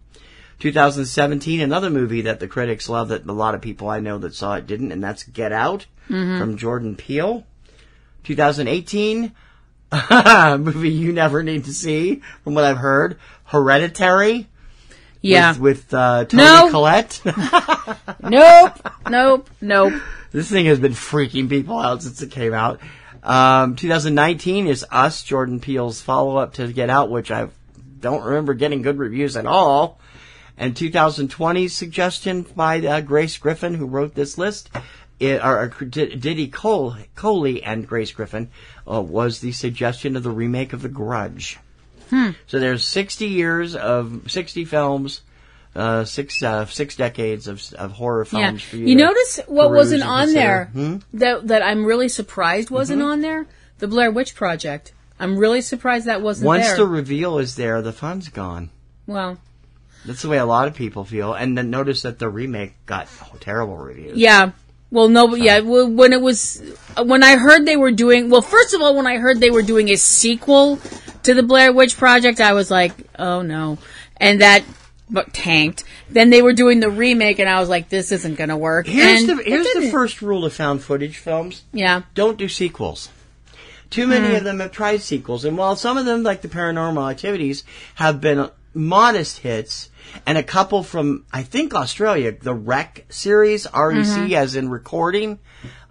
2017, another movie that the critics love that a lot of people I know that saw it didn't, and that's Get Out from Jordan Peele. 2018, a movie you never need to see, from what I've heard, Hereditary. Yeah. With Toni Collette. Nope. This thing has been freaking people out since it came out. 2019 is Us, Jordan Peele's follow-up to Get Out, which I don't remember getting good reviews at all. And 2020's suggestion by Grace Griffin, who wrote this list, Diddy Coley and Grace Griffin, was the suggestion of the remake of The Grudge. So there's 60 films, 6 decades of horror films for you. You notice what wasn't on there that I'm really surprised wasn't on there? The Blair Witch Project. I'm really surprised that wasn't there. Once the reveal is there, the fun's gone. Well, that's the way a lot of people feel. And then notice that the remake got terrible reviews. Yeah. Well, no, but yeah, when I heard they were doing, first of all, when I heard they were doing a sequel to the Blair Witch Project, I was like, oh no. And that tanked. Then they were doing the remake and I was like, this isn't going to work. Here's the first rule of found footage films. Yeah. Don't do sequels. Too many of them have tried sequels, and while some of them, like the Paranormal Activities, have been modest hits, and a couple from, I think, Australia, the REC series, REC as in recording,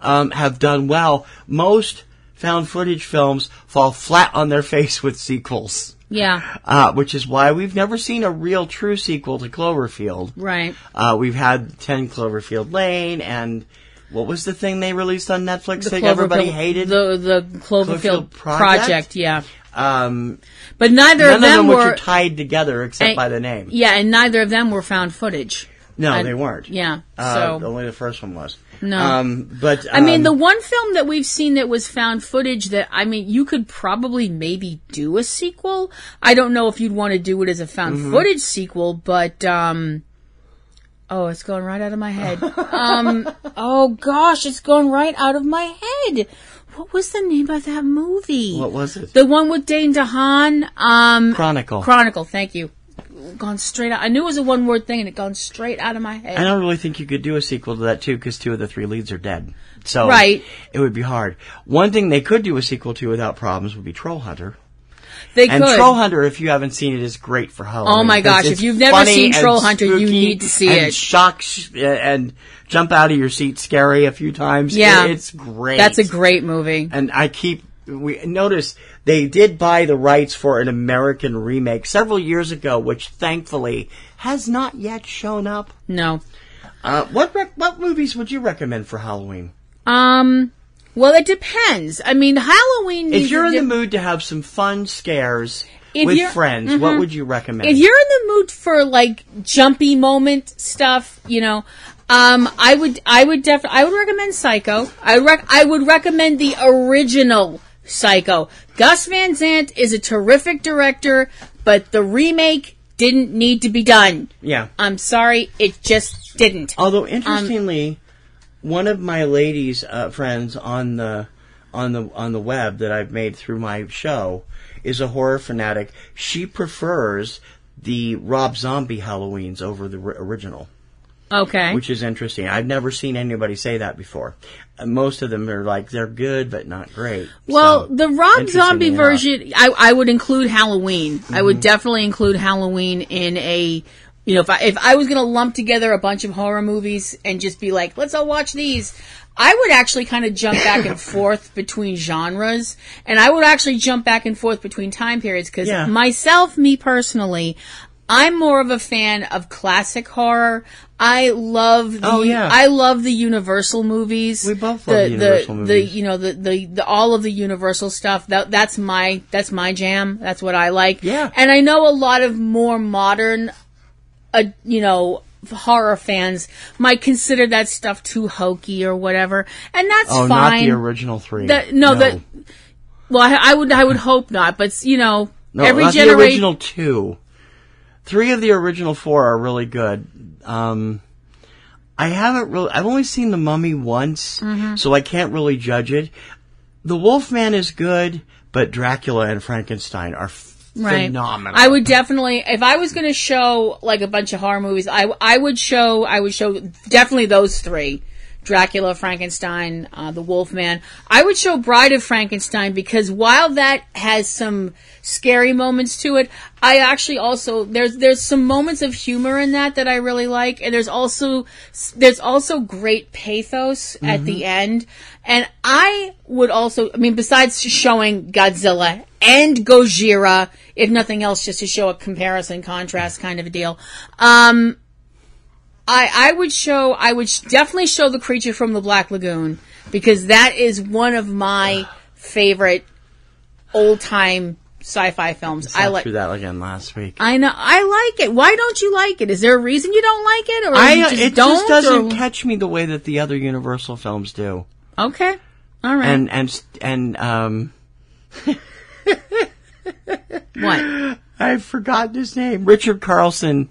have done well, most found footage films fall flat on their face with sequels. Yeah. Which is why we've never seen a real true sequel to Cloverfield. Right. We've had 10 Cloverfield Lane, and what was the thing they released on Netflix that everybody hated? The Cloverfield Project, yeah. But neither of them were tied together except by the name. Yeah, and neither of them were found footage. No, they weren't. Yeah. So only the first one was. No. But I mean, the one film that we've seen that was found footage that, I mean, you could probably maybe do a sequel. I don't know if you'd want to do it as a found footage sequel, but Oh, it's going right out of my head. Oh gosh, it's going right out of my head. What was the name of that movie? What was it? The one with Dane DeHaan. Chronicle. Chronicle, thank you. Gone straight out. I knew it was a one-word thing, and it gone straight out of my head. I don't really think you could do a sequel to that, too, because 2 of the 3 leads are dead. So right. It would be hard. One thing they could do a sequel to without problems would be Troll Hunter. They and could. Troll Hunter, if you haven't seen it, is great for Halloween. Oh my gosh, if you've never seen Troll Hunter, you need to see it. Shock and jump out of your seat scary a few times. Yeah. It's great. That's a great movie. And we notice they did buy the rights for an American remake several years ago, which thankfully has not yet shown up. No. What movies would you recommend for Halloween? Well, it depends. I mean, Halloween... If you're in the mood to have some fun scares with friends, what would you recommend? If you're in the mood for, like, jumpy moment stuff, you know, I would recommend Psycho. I would recommend the original Psycho. Gus Van Sant is a terrific director, but the remake didn't need to be done. Yeah. I'm sorry, it just didn't. Although, interestingly... one of my ladies' friends on the web that I've made through my show is a horror fanatic. She prefers the Rob Zombie Halloweens over the original. Okay. Which is interesting. I've never seen anybody say that before. Most of them are like, they're good, but not great. Well, so, the Rob Zombie version, I would include Halloween. Mm-hmm. I would definitely include Halloween in a... You know, if I was going to lump together a bunch of horror movies and just be like, let's all watch these, I would actually kind of jump back and forth between genres, and I would actually jump back and forth between time periods, because me personally, I'm more of a fan of classic horror. I love the Universal movies. We both love the Universal movies. The all of the Universal stuff. That's my jam. That's what I like. Yeah. And I know a lot of more modern horror fans might consider that stuff too hokey or whatever, and that's fine. Not the original 3. Well, I would hope not, but every not generation. The original 2. 3 of the original 4 are really good. I've only seen The Mummy once, so I can't really judge it. The Wolfman is good, but Dracula and Frankenstein are phenomenal. I would definitely, if I was going to show like a bunch of horror movies, I would show definitely those 3. Dracula, Frankenstein, the Wolfman. I would show Bride of Frankenstein, because while that has some scary moments to it, I actually also, there's some moments of humor in that I really like, and there's also great pathos at the end. And I would also, besides showing Godzilla and Gojira, if nothing else, just to show a comparison, contrast kind of a deal, I would definitely show The Creature from the Black Lagoon, because that is one of my favorite old-time sci-fi films. I sat through that again last week. I know. I like it. Why don't you like it? Is there a reason you don't like it? Or it just doesn't catch me the way that the other Universal films do. Okay. All right. And what? I've forgotten his name. Richard Carlson.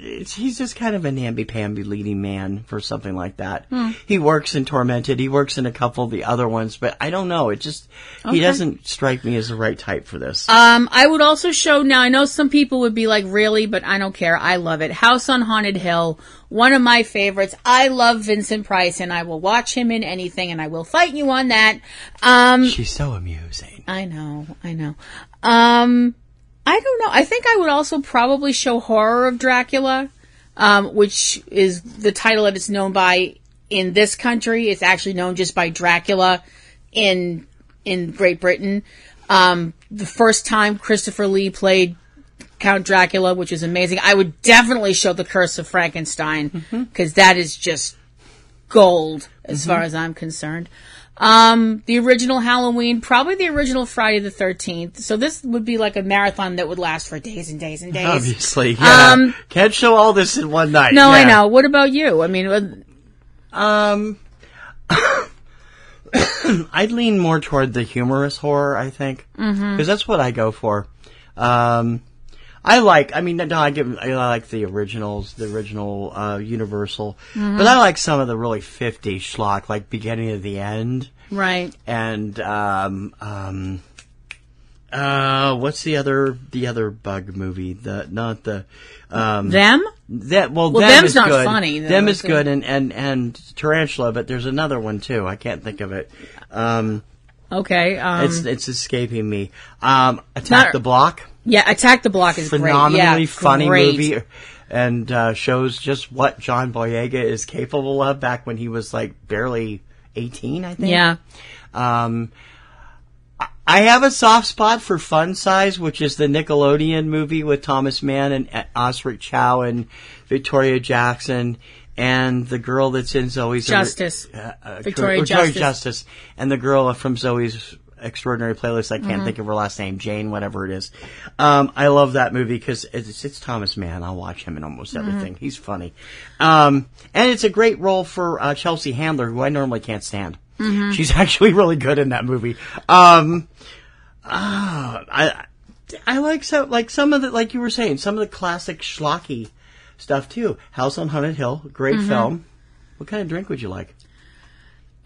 He's just kind of a namby-pamby leading man for something like that. He works in Tormented. He works in a couple of the other ones, but I don't know. He doesn't strike me as the right type for this. I would also show, now I know some people would be like, really, but I don't care. I love it. House on Haunted Hill, one of my favorites. I love Vincent Price, and I will watch him in anything, and I will fight you on that. She's so amusing. I know. I don't know. I think I would also probably show Horror of Dracula, which is the title that it's known by in this country. It's actually known just by Dracula in Great Britain. The first time Christopher Lee played Count Dracula, which is amazing. I would definitely show The Curse of Frankenstein, because that is just gold as far as I'm concerned. The original Halloween, probably the original Friday the 13th. So this would be like a marathon that would last for days and days and days. Obviously, yeah. Can't show all this in one night. No, yeah. I know. What about you? I'd lean more toward the humorous horror, I think. Because that's what I go for. I like the originals, the original Universal, but I like some of the really 50s schlock, like Beginning of the End, right? And what's the other bug movie? Them? Them's not good. Funny. Them is good, and Tarantula, but there's another one too. I can't think of it. Okay. It's escaping me. Attack the Block. Yeah, Attack the Block is phenomenally funny movie, and shows just what John Boyega is capable of back when he was like barely 18, I think. Yeah. I have a soft spot for Fun Size, which is the Nickelodeon movie with Thomas Mann and Osric Chow and Victoria Jackson and the girl that's in Zoe's Justice. Victoria Justice. And the girl from Zoe's Extraordinary Playlist. I can't think of her last name, Jane, whatever it is. I love that movie because it's Thomas Mann. I'll watch him in almost everything. He's funny. And it's a great role for Chelsea Handler, who I normally can't stand. She's actually really good in that movie. I like some of the, like you were saying, some of the classic schlocky stuff too. House on Haunted Hill, great film. What kind of drink would you like?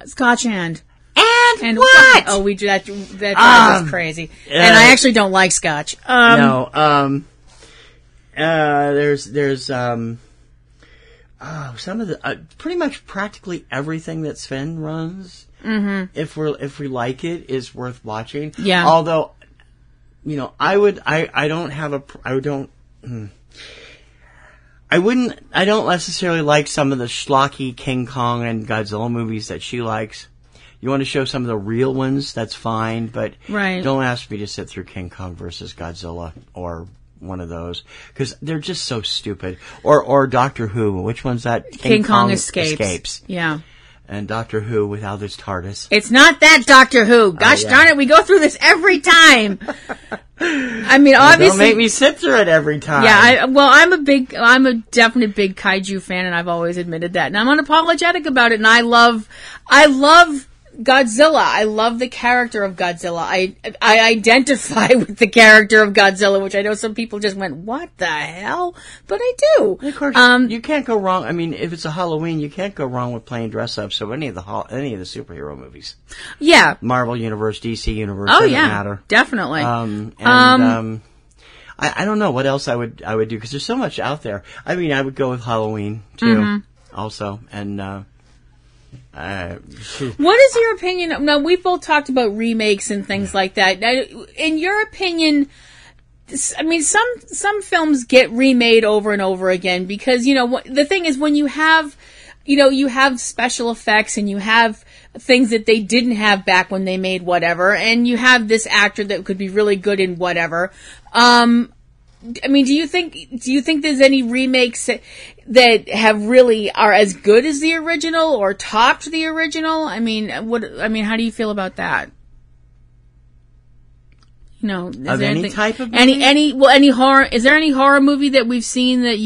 Scotch and what? Oh, we do that. That was crazy. And I actually don't like Scotch. No. There's some of the pretty much practically everything that Sven runs. If we like it, is worth watching. Yeah. Although, I don't necessarily like some of the schlocky King Kong and Godzilla movies that she likes. You want to show some of the real ones, that's fine, but don't ask me to sit through King Kong versus Godzilla or one of those, because they're just so stupid. Or Doctor Who, which one's that? King Kong Escapes. Yeah. And Doctor Who without his TARDIS. It's not that Doctor Who. Gosh darn it, we go through this every time. I mean, obviously, don't make me sit through it every time. Yeah, I'm a definite big kaiju fan, and I've always admitted that, and I'm unapologetic about it. And I love Godzilla. I love the character of Godzilla. I identify with the character of Godzilla, which I know some people just went, "What the hell?" But I do. And of course, you can't go wrong. I mean, if it's a Halloween, you can't go wrong with playing dress up. So any of the superhero movies, yeah, Marvel Universe, DC Universe, oh doesn't yeah, matter. Definitely. I don't know what else I would do, because there's so much out there. I mean, I would go with Halloween too, also, and. What is your opinion? Now, we've both talked about remakes and things like that. Now, in your opinion, I mean, some films get remade over and over again because, the thing is when you have, you have special effects and you have things that they didn't have back when they made whatever, and you have this actor that could be really good in whatever. I mean, do you think there's any remakes that are as good as the original or topped the original? I mean, how do you feel about that? Is of there any anything, type of movie? any horror? Is there any horror movie that we've seen that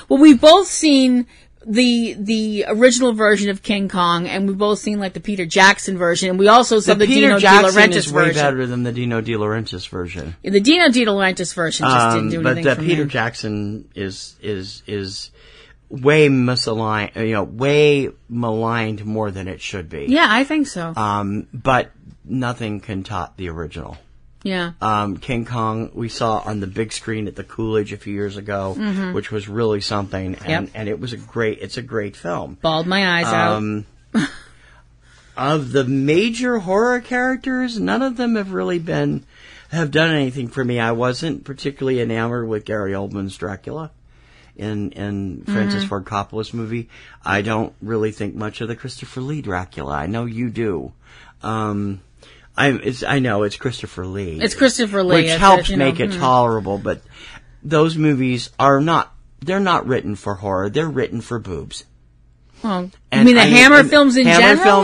we've both seen the original version of King Kong, and we've both seen the Peter Jackson version, and we also saw the Dino De Laurentiis version. Is way better than the Dino De Laurentiis version. The Dino De Laurentiis version just didn't do anything but for Peter me. Jackson is way misaligned, way maligned more than it should be. Yeah, I think so. But nothing can top the original. Yeah. King Kong we saw on the big screen at the Coolidge a few years ago, which was really something, and it was it's a great film. Bawled my eyes out. Of the major horror characters, none of them have really have done anything for me. I wasn't particularly enamored with Gary Oldman's Dracula in Francis Ford Coppola's movie. I don't really think much of the Christopher Lee Dracula. I know you do. I know it's Christopher Lee. It's Christopher Lee, which helps make it tolerable. But those movies they're not written for horror. They're written for boobs. Well, you mean the Hammer films in general?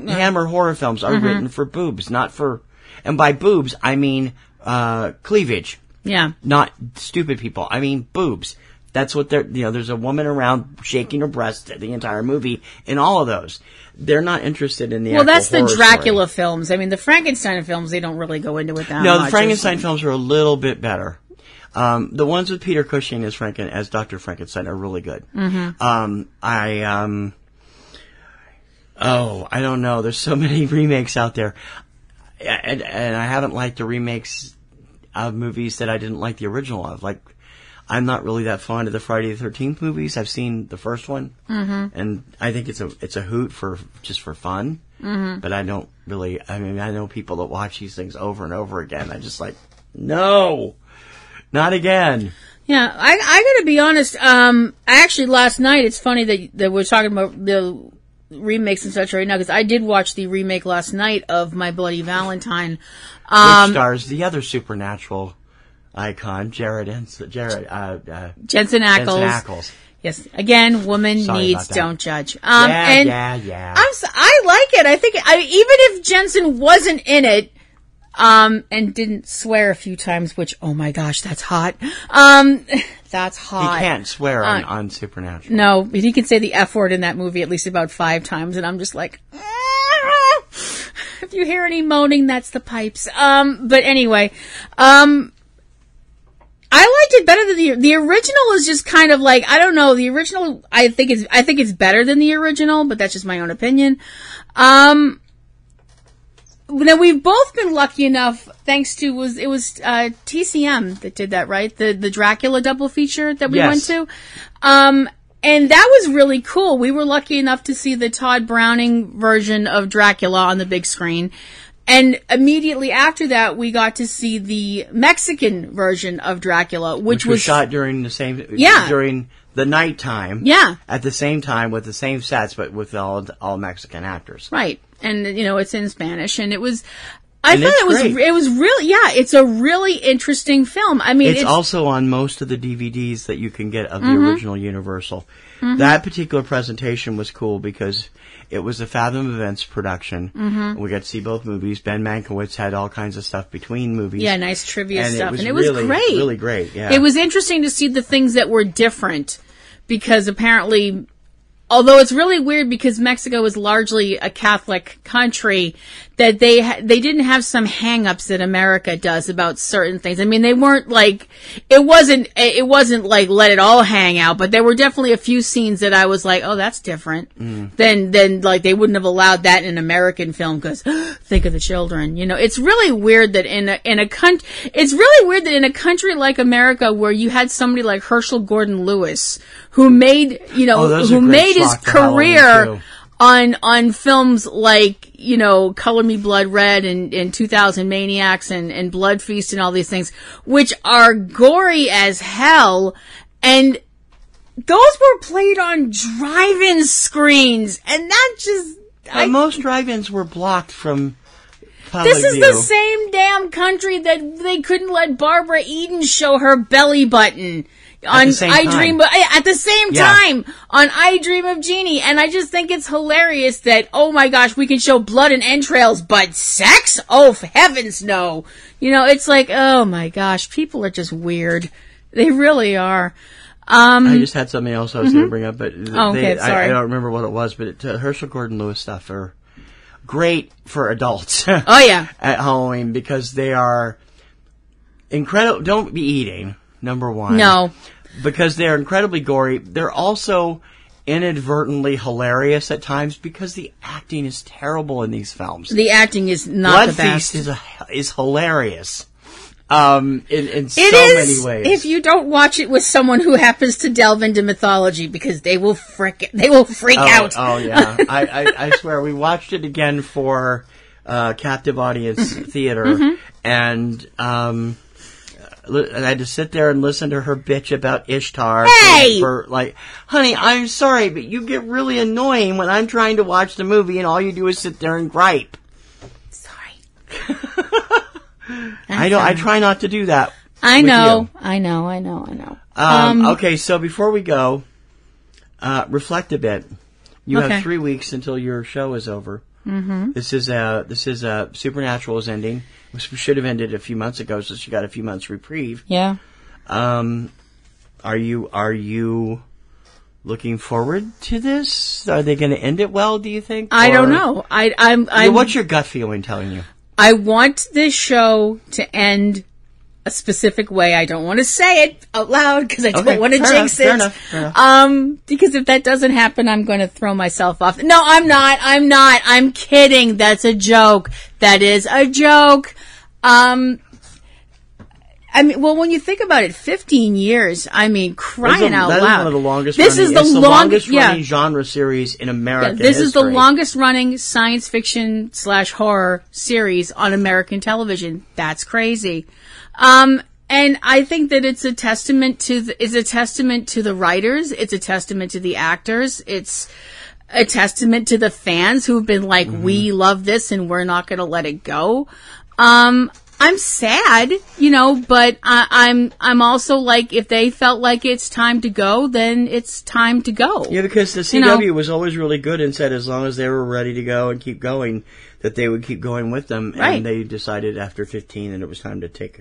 Hammer horror films are written for boobs, not for. And by boobs, I mean cleavage. Yeah. Not stupid people. I mean boobs. That's what there's a woman around shaking her breast the entire movie in all of those. They're not interested in the actual that's the horror Dracula story. films. I mean, the Frankenstein films, they don't really go into it that much. No, the Frankenstein films are a little bit better. The ones with Peter Cushing as Dr. Frankenstein are really good. Mm-hmm. I don't know. There's so many remakes out there. And I haven't liked the remakes of movies that I didn't like the original of. Like, I'm not really that fond of the Friday the 13th movies. I've seen the first one, and I think it's a hoot for fun. Mm-hmm. But I don't really. I mean, I know people that watch these things over and over again. I just like, no, not again. Yeah, I gotta be honest. Actually, last night, it's funny that we're talking about the remakes and such right now, because I did watch the remake last night of My Bloody Valentine, which stars the other supernatural icon, Jensen Ackles. Yes, again, woman needs, don't judge. Yeah. I like it. I think even if Jensen wasn't in it, and didn't swear a few times, which, oh my gosh, that's hot. That's hot. He can't swear on Supernatural. No, but he can say the F word in that movie at least about 5 times, and I'm just like, if you hear any moaning, that's the pipes. But anyway, I liked it better than the original. Is just kind of like, I don't know, the original, I think it's better than the original, but that's just my own opinion. Now, we've both been lucky enough, thanks to, it was TCM that did that, right? The Dracula double feature that we went to. And that was really cool. We were lucky enough to see the Todd Browning version of Dracula on the big screen. And immediately after that, we got to see the Mexican version of Dracula, which was shot during during the nighttime. Yeah. At the same time with the same sets, but with all Mexican actors. Right. And, it's in Spanish, and it was, it was really, it's a really interesting film. I mean, it's also on most of the DVDs that you can get of the original Universal. Mm-hmm. That particular presentation was cool because it was a Fathom Events production. Mm-hmm. We got to see both movies. Ben Mankiewicz had all kinds of stuff between movies. Yeah, nice trivia stuff. And it was great. Really great, yeah. It was interesting to see the things that were different because apparently, although it's really weird because Mexico is largely a Catholic country, that they didn't have some hang-ups that America does about certain things. I mean, they weren't like, it wasn't like let it all hang out, but there were definitely a few scenes that I was like, oh, that's different. Then like they wouldn't have allowed that in an American film because think of the children. It's really weird that in a country like America where you had somebody like Herschel Gordon Lewis who made his career on films like, Color Me Blood Red and 2000 Maniacs and Blood Feast and all these things, which are gory as hell. And those were played on drive-in screens. And that just... most drive-ins were blocked from public This is view. The same damn country that they couldn't let Barbara Eden show her belly button. At the same time on I Dream of Jeannie, and I just think it's hilarious that, oh my gosh, we can show blood and entrails, but sex? Oh, heavens no. It's like, oh my gosh, people are just weird. They really are. I just had something else I was going to bring up, but sorry. I don't remember what it was, but Herschel Gordon Lewis stuff are great for adults. Oh yeah. At Halloween, because they are incredible. Don't be eating. Number one. No. Because they're incredibly gory. They're also inadvertently hilarious at times because the acting is terrible in these films. The acting is not the Blood best. Feast is hilarious. In so many ways. If you don't watch it with someone who happens to delve into mythology, because they will freak out. Oh yeah. I swear we watched it again for captive audience theater, and I had to sit there and listen to her bitch about Ishtar. Hey! For like, honey, I'm sorry, but you get really annoying when I'm trying to watch the movie and all you do is sit there and gripe. Sorry. I try not to do that. I know. Okay, so before we go, reflect a bit. You have 3 weeks until your show is over. Mm-hmm. This is Supernatural is ending. We should have ended a few months ago, so she got a few months reprieve. Yeah. Are you looking forward to this? Are they going to end it well, do you think? I don't know. I'm what's your gut feeling telling you? I want this show to end a specific way. I don't want to say it out loud because I don't want to jinx it. Fair enough. Because if that doesn't happen, I'm going to throw myself off. No, I'm not. I'm kidding. That's a joke. That is a joke. I mean, well, when you think about it, 15 years, I mean, crying out loud. That is one of the longest longest running genre series in American This history. is the longest running science fiction / horror series on American television. That's crazy. And I think that it's a testament to the writers. It's a testament to the actors. It's a testament to the fans who've been like, we love this and we're not going to let it go. I'm sad, but I'm also like, if they felt like it's time to go, then it's time to go. Yeah, because the CW was always really good and said as long as they were ready to go and keep going, that they would keep going with them. Right. And they decided after 15 that it was time to take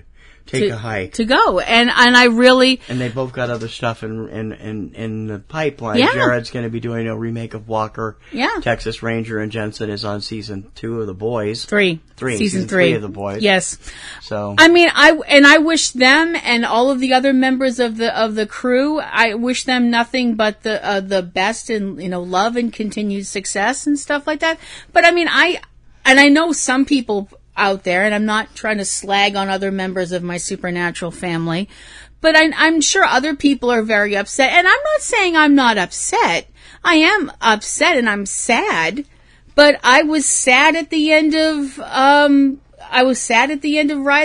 a hike. To go. And I really... And they both got other stuff in the pipeline. Yeah. Jared's going to be doing a remake of Walker. Yeah. Texas Ranger, and Jensen is on season 2 of The Boys. Season 3 of The Boys. Yes. So. I mean, I wish them and all of the other members of the crew, I wish them nothing but the best and, love and continued success and stuff like that. But I mean, I know some people out there, and I'm not trying to slag on other members of my supernatural family, but I'm sure other people are very upset. And I'm not saying I'm not upset. I am upset and I'm sad, but I was sad at the end of Rise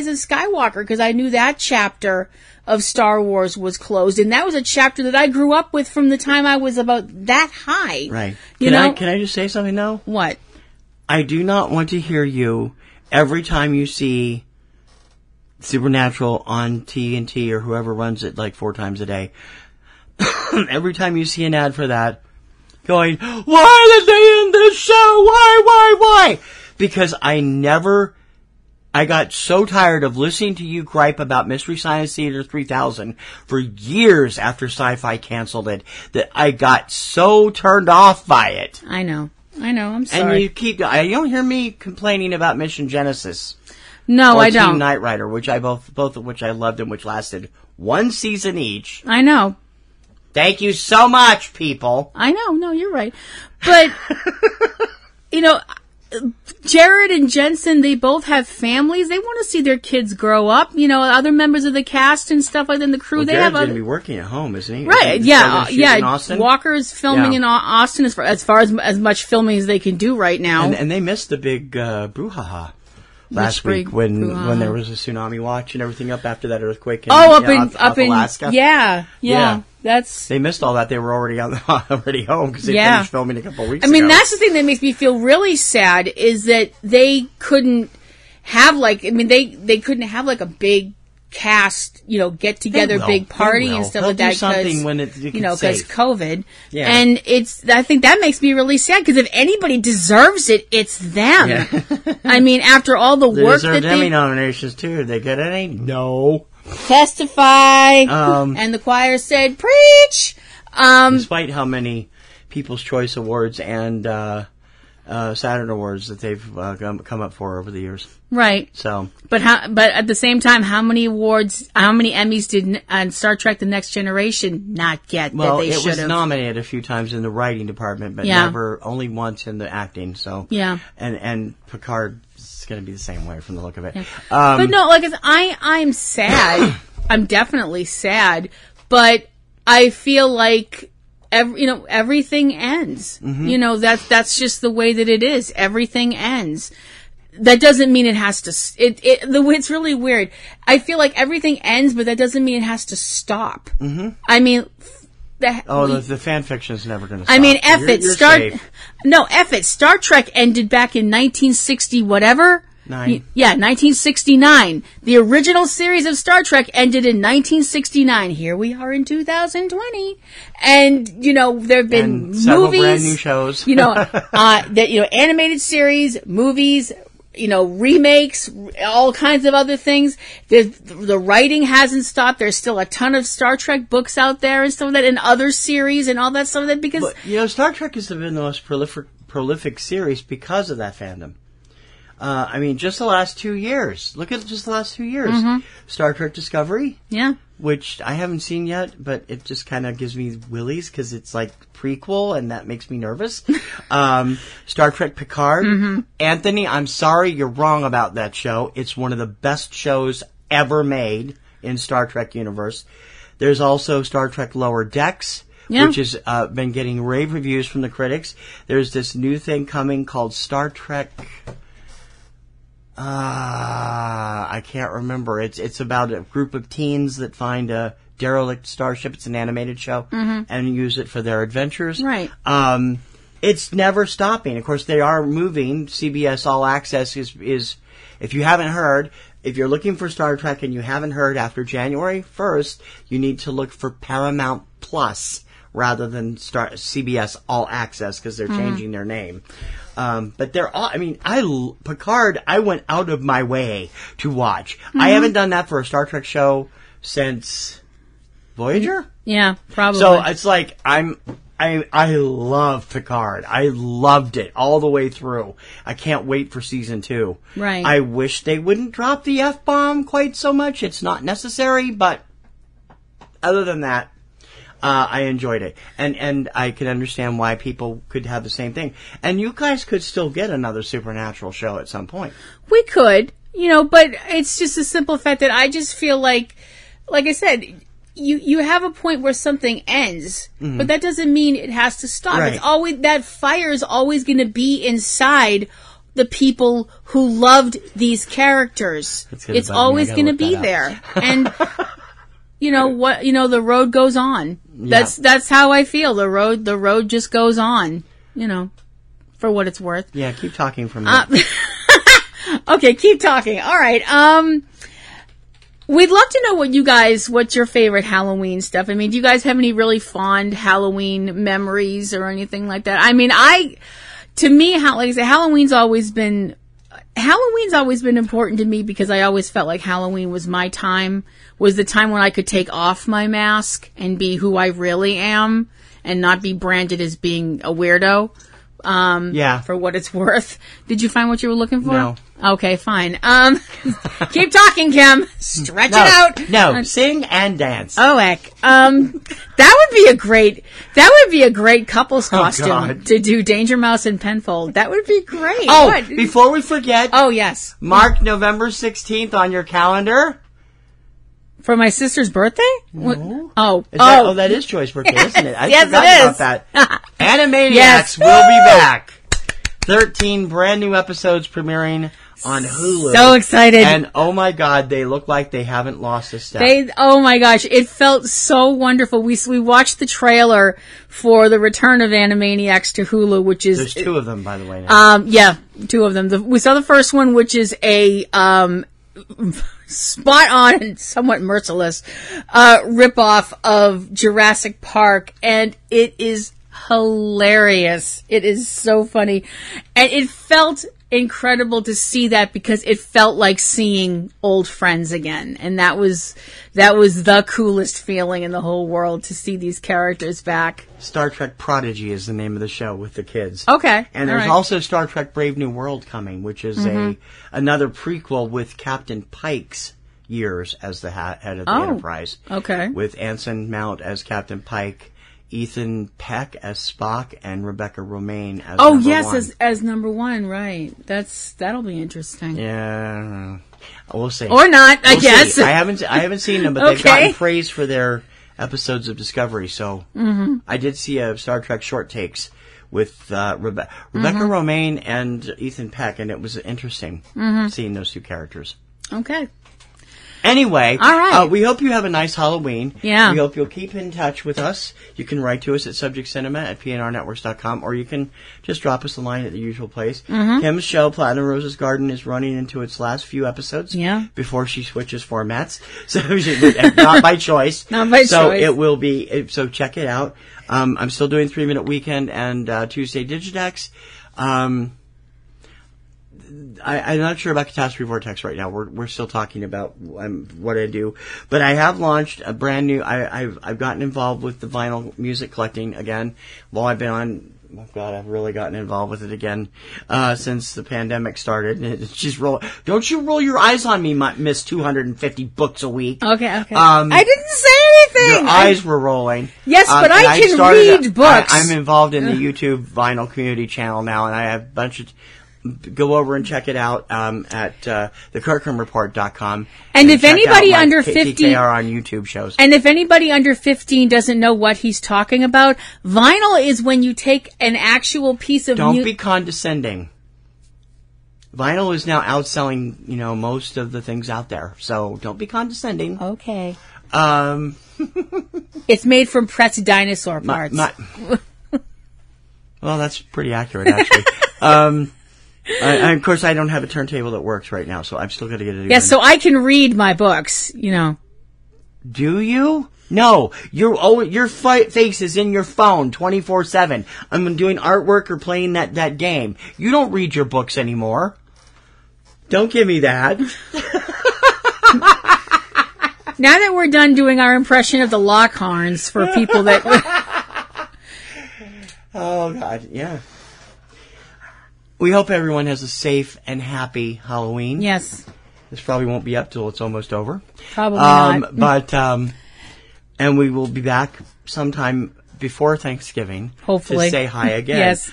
of Skywalker because I knew that chapter of Star Wars was closed, and that was a chapter that I grew up with from the time I was about that high. Right. Can I just say something now? What? I do not want to hear you every time you see Supernatural on TNT or whoever runs it like 4 times a day, every time you see an ad for that, going, why did they end this show? Why? Because I got so tired of listening to you gripe about Mystery Science Theater 3000 for years after Sci-Fi canceled it that I got so turned off by it. I know. I'm sorry. And you don't hear me complaining about Mission Genesis. No, I Team don't. Knight Rider, which I both of which I loved and which lasted 1 season each. I know. Thank you so much, people. I know. No, you're right. But, Jared and Jensen, they both have families. They want to see their kids grow up. Other members of the cast and stuff like that in the crew. Well, they Jared's have going to be working at home, isn't he? Right? Yeah. In Austin? Walker is filming in Austin as far as much filming as they can do right now. And they missed the big brouhaha last week when there was a tsunami watch and everything up after that earthquake. Up in Alaska. Yeah. They missed all that. They were already home because they finished filming a couple weeks ago. I mean, that's the thing that makes me feel really sad is that they couldn't have they couldn't have like a big cast, get together, big party and stuff like that. Do something when it's because COVID. Yeah. And I think that makes me really sad because if anybody deserves it, it's them. Yeah. I mean, after all the work that they Emmy nominations too. Did they get any? No. Testify. And the choir said, preach. Despite how many People's Choice Awards and Saturn Awards that they've come up for over the years. Right. So, but at the same time, how many Emmys did Star Trek: The Next Generation not get? Well, that they it was nominated a few times in the writing department, but only once in the acting. So, and Picard is going to be the same way from the look of it. Yeah. But no, I'm sad. I'm definitely sad, but I feel like everything ends. Mm-hmm. That's just the way that it is. Everything ends. That doesn't mean it has to. It's really weird. I feel like everything ends, but that doesn't mean it has to stop. Mm-hmm. I mean, the fan fiction is never going to stop. I mean, F it. Star Trek ended back in 1960 whatever. 1969. The original series of Star Trek ended in 1969. Here we are in 2020, and there have been several movies, brand new shows. Animated series, movies, remakes, all kinds of other things. The writing hasn't stopped. There's still a ton of Star Trek books out there and stuff like that, and other series and all that stuff like that. Because Star Trek has been the most prolific series because of that fandom. Just the last 2 years. Look at just the last 2 years. Star Trek Discovery. Yeah. Which I haven't seen yet, but it just kind of gives me willies because it's like prequel, and that makes me nervous. Star Trek Picard. Anthony, I'm sorry, you're wrong about that show. It's one of the best shows ever made in Star Trek universe. There's also Star Trek Lower Decks, which has been getting rave reviews from the critics. There's this new thing coming called Star Trek... I can't remember. It's about a group of teens that find a derelict starship. It's an animated show, and use it for their adventures. Right. It's never stopping. Of course, they are moving. CBS All Access is if you haven't heard, if you're looking for Star Trek and you haven't heard after January 1st, you need to look for Paramount Plus rather than CBS All Access because they're changing their name. But they're all, Picard, I went out of my way to watch. I haven't done that for a Star Trek show since Voyager? Yeah, probably. So it's like, I love Picard. I loved it all the way through. I can't wait for season 2. Right. I wish they wouldn't drop the F-bomb quite so much. It's not necessary, but other than that, I enjoyed it. And I could understand why people could have the same thing. And you guys could still get another Supernatural show at some point. We could, but it's just a simple fact that I just feel like I said, you have a point where something ends, but that doesn't mean it has to stop. Right. It's always, that fire is always going to be inside the people who loved these characters. It's always going to be there. And... the road goes on. Yeah. That's how I feel. The road just goes on, for what it's worth. Yeah, keep talking from there. Okay, keep talking. All right. We'd love to know what's your favorite Halloween stuff. Do you guys have any really fond Halloween memories or anything like that? To me, like I said, Halloween's always been important to me because I always felt like Halloween was my time, was the time when I could take off my mask and be who I really am and not be branded as being a weirdo. For what it's worth. Did you find what you were looking for? No. Okay, fine. Keep talking, Kim. Stretch it out. No, sing and dance. Oh, heck. That would be a great couple's costume to do Danger Mouse and Penfold. That would be great. Oh, what? Before we forget. Oh, yes. Mark November 16th on your calendar. For my sister's birthday? No. That is Joy's birthday, isn't it? I yes, forgot it about that. Animaniacs will be back. 13 brand new episodes premiering on Hulu. So excited. And oh my God, they look like they haven't lost a step. Oh my gosh, it felt so wonderful. We watched the trailer for the return of Animaniacs to Hulu, which is... There's 2 of them, by the way. Now. Yeah, 2 of them. We saw the first one, which is a spot on and somewhat merciless ripoff of Jurassic Park, and it is hilarious. It is so funny, and it felt incredible to see that because it felt like seeing old friends again, and that was the coolest feeling in the whole world to see these characters back. Star Trek Prodigy is the name of the show with the kids. Okay. And there's also Star Trek Brave New World coming, which is another prequel with Captain Pike's years as the head of the Enterprise. Okay. With Anson Mount as Captain Pike, Ethan Peck as Spock, and Rebecca Romaine as number one. as number 1, right. That'll be interesting. Yeah. We'll see. Or not, I guess. See. I haven't seen them, but they've gotten praise for their episodes of Discovery, so I did see a Star Trek short takes with Rebecca Romaine and Ethan Peck, and it was interesting seeing those 2 characters. Okay. Anyway, all right. We hope you have a nice Halloween. Yeah. We hope you'll keep in touch with us. You can write to us at subjectcinema@pnrnetworks.com, or you can just drop us a line at the usual place. Kim's show, Platinum Rose's Garden, is running into its last few episodes before she switches formats. So not by choice. Not by choice. So it will be. So check it out. I'm still doing 3-Minute Weekend and Tuesday Digidex. I'm not sure about Catastrophe Vortex right now. We're still talking about what I do, but I have launched a brand new. I've gotten involved with the vinyl music collecting again. While I've been on I've really gotten involved with it again since the pandemic started. She's don't you roll your eyes on me, Miss 250 books a week. Okay. I didn't say anything. Your eyes were rolling. Yes, but I can read books. I'm involved in the YouTube vinyl community channel now, and I have a bunch of... Go over and check it out at thekirkhamreport.com. And if anybody under 15 KTKR on YouTube shows. And if anybody under 15 doesn't know what he's talking about, vinyl is when you take an actual piece of Don't be condescending. Vinyl is now outselling, most of the things out there. So don't be condescending. Okay. It's made from pressed dinosaur parts. Well, that's pretty accurate, actually. Of course, I don't have a turntable that works right now, so I'm still going to get it again. Yes, so I can read my books, Do you? No. Your face is in your phone 24/7. I'm doing artwork or playing that game. You don't read your books anymore. Don't give me that. Now that we're done doing our impression of the Lockharns for people that... Oh, God, yeah. We hope everyone has a safe and happy Halloween. Yes. This probably won't be up till it's almost over. Probably not. But, and we will be back sometime before Thanksgiving. Hopefully. To say hi again. Yes.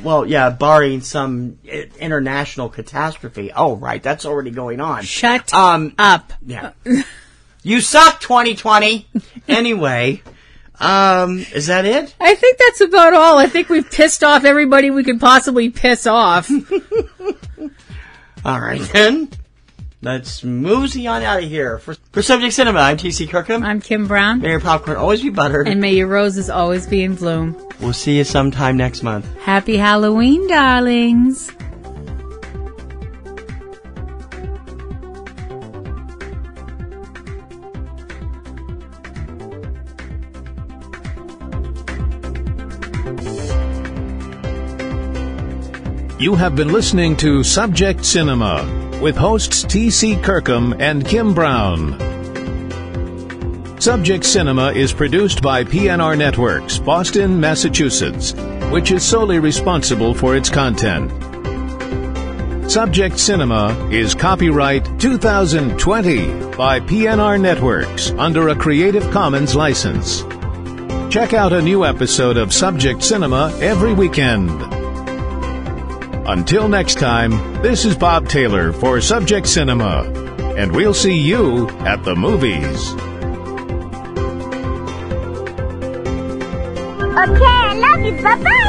Well, yeah, barring some international catastrophe. Oh, right, that's already going on. Shut up. Yeah. You suck, 2020. Anyway... is that it? I think that's about all. I think we've pissed off everybody we could possibly piss off. All right, then. Let's mosey on out of here. For Subject Cinema, I'm T.C. Kirkham. I'm Kim Brown. May your popcorn always be buttered. And may your roses always be in bloom. We'll see you sometime next month. Happy Halloween, darlings. You have been listening to Subject Cinema with hosts T.C. Kirkham and Kim Brown. Subject Cinema is produced by PNR Networks, Boston, Massachusetts, which is solely responsible for its content. Subject Cinema is copyright 2020 by PNR Networks under a Creative Commons license. Check out a new episode of Subject Cinema every weekend. Until next time, this is Bob Taylor for Subject Cinema, and we'll see you at the movies. Okay, I love you. Bye-bye.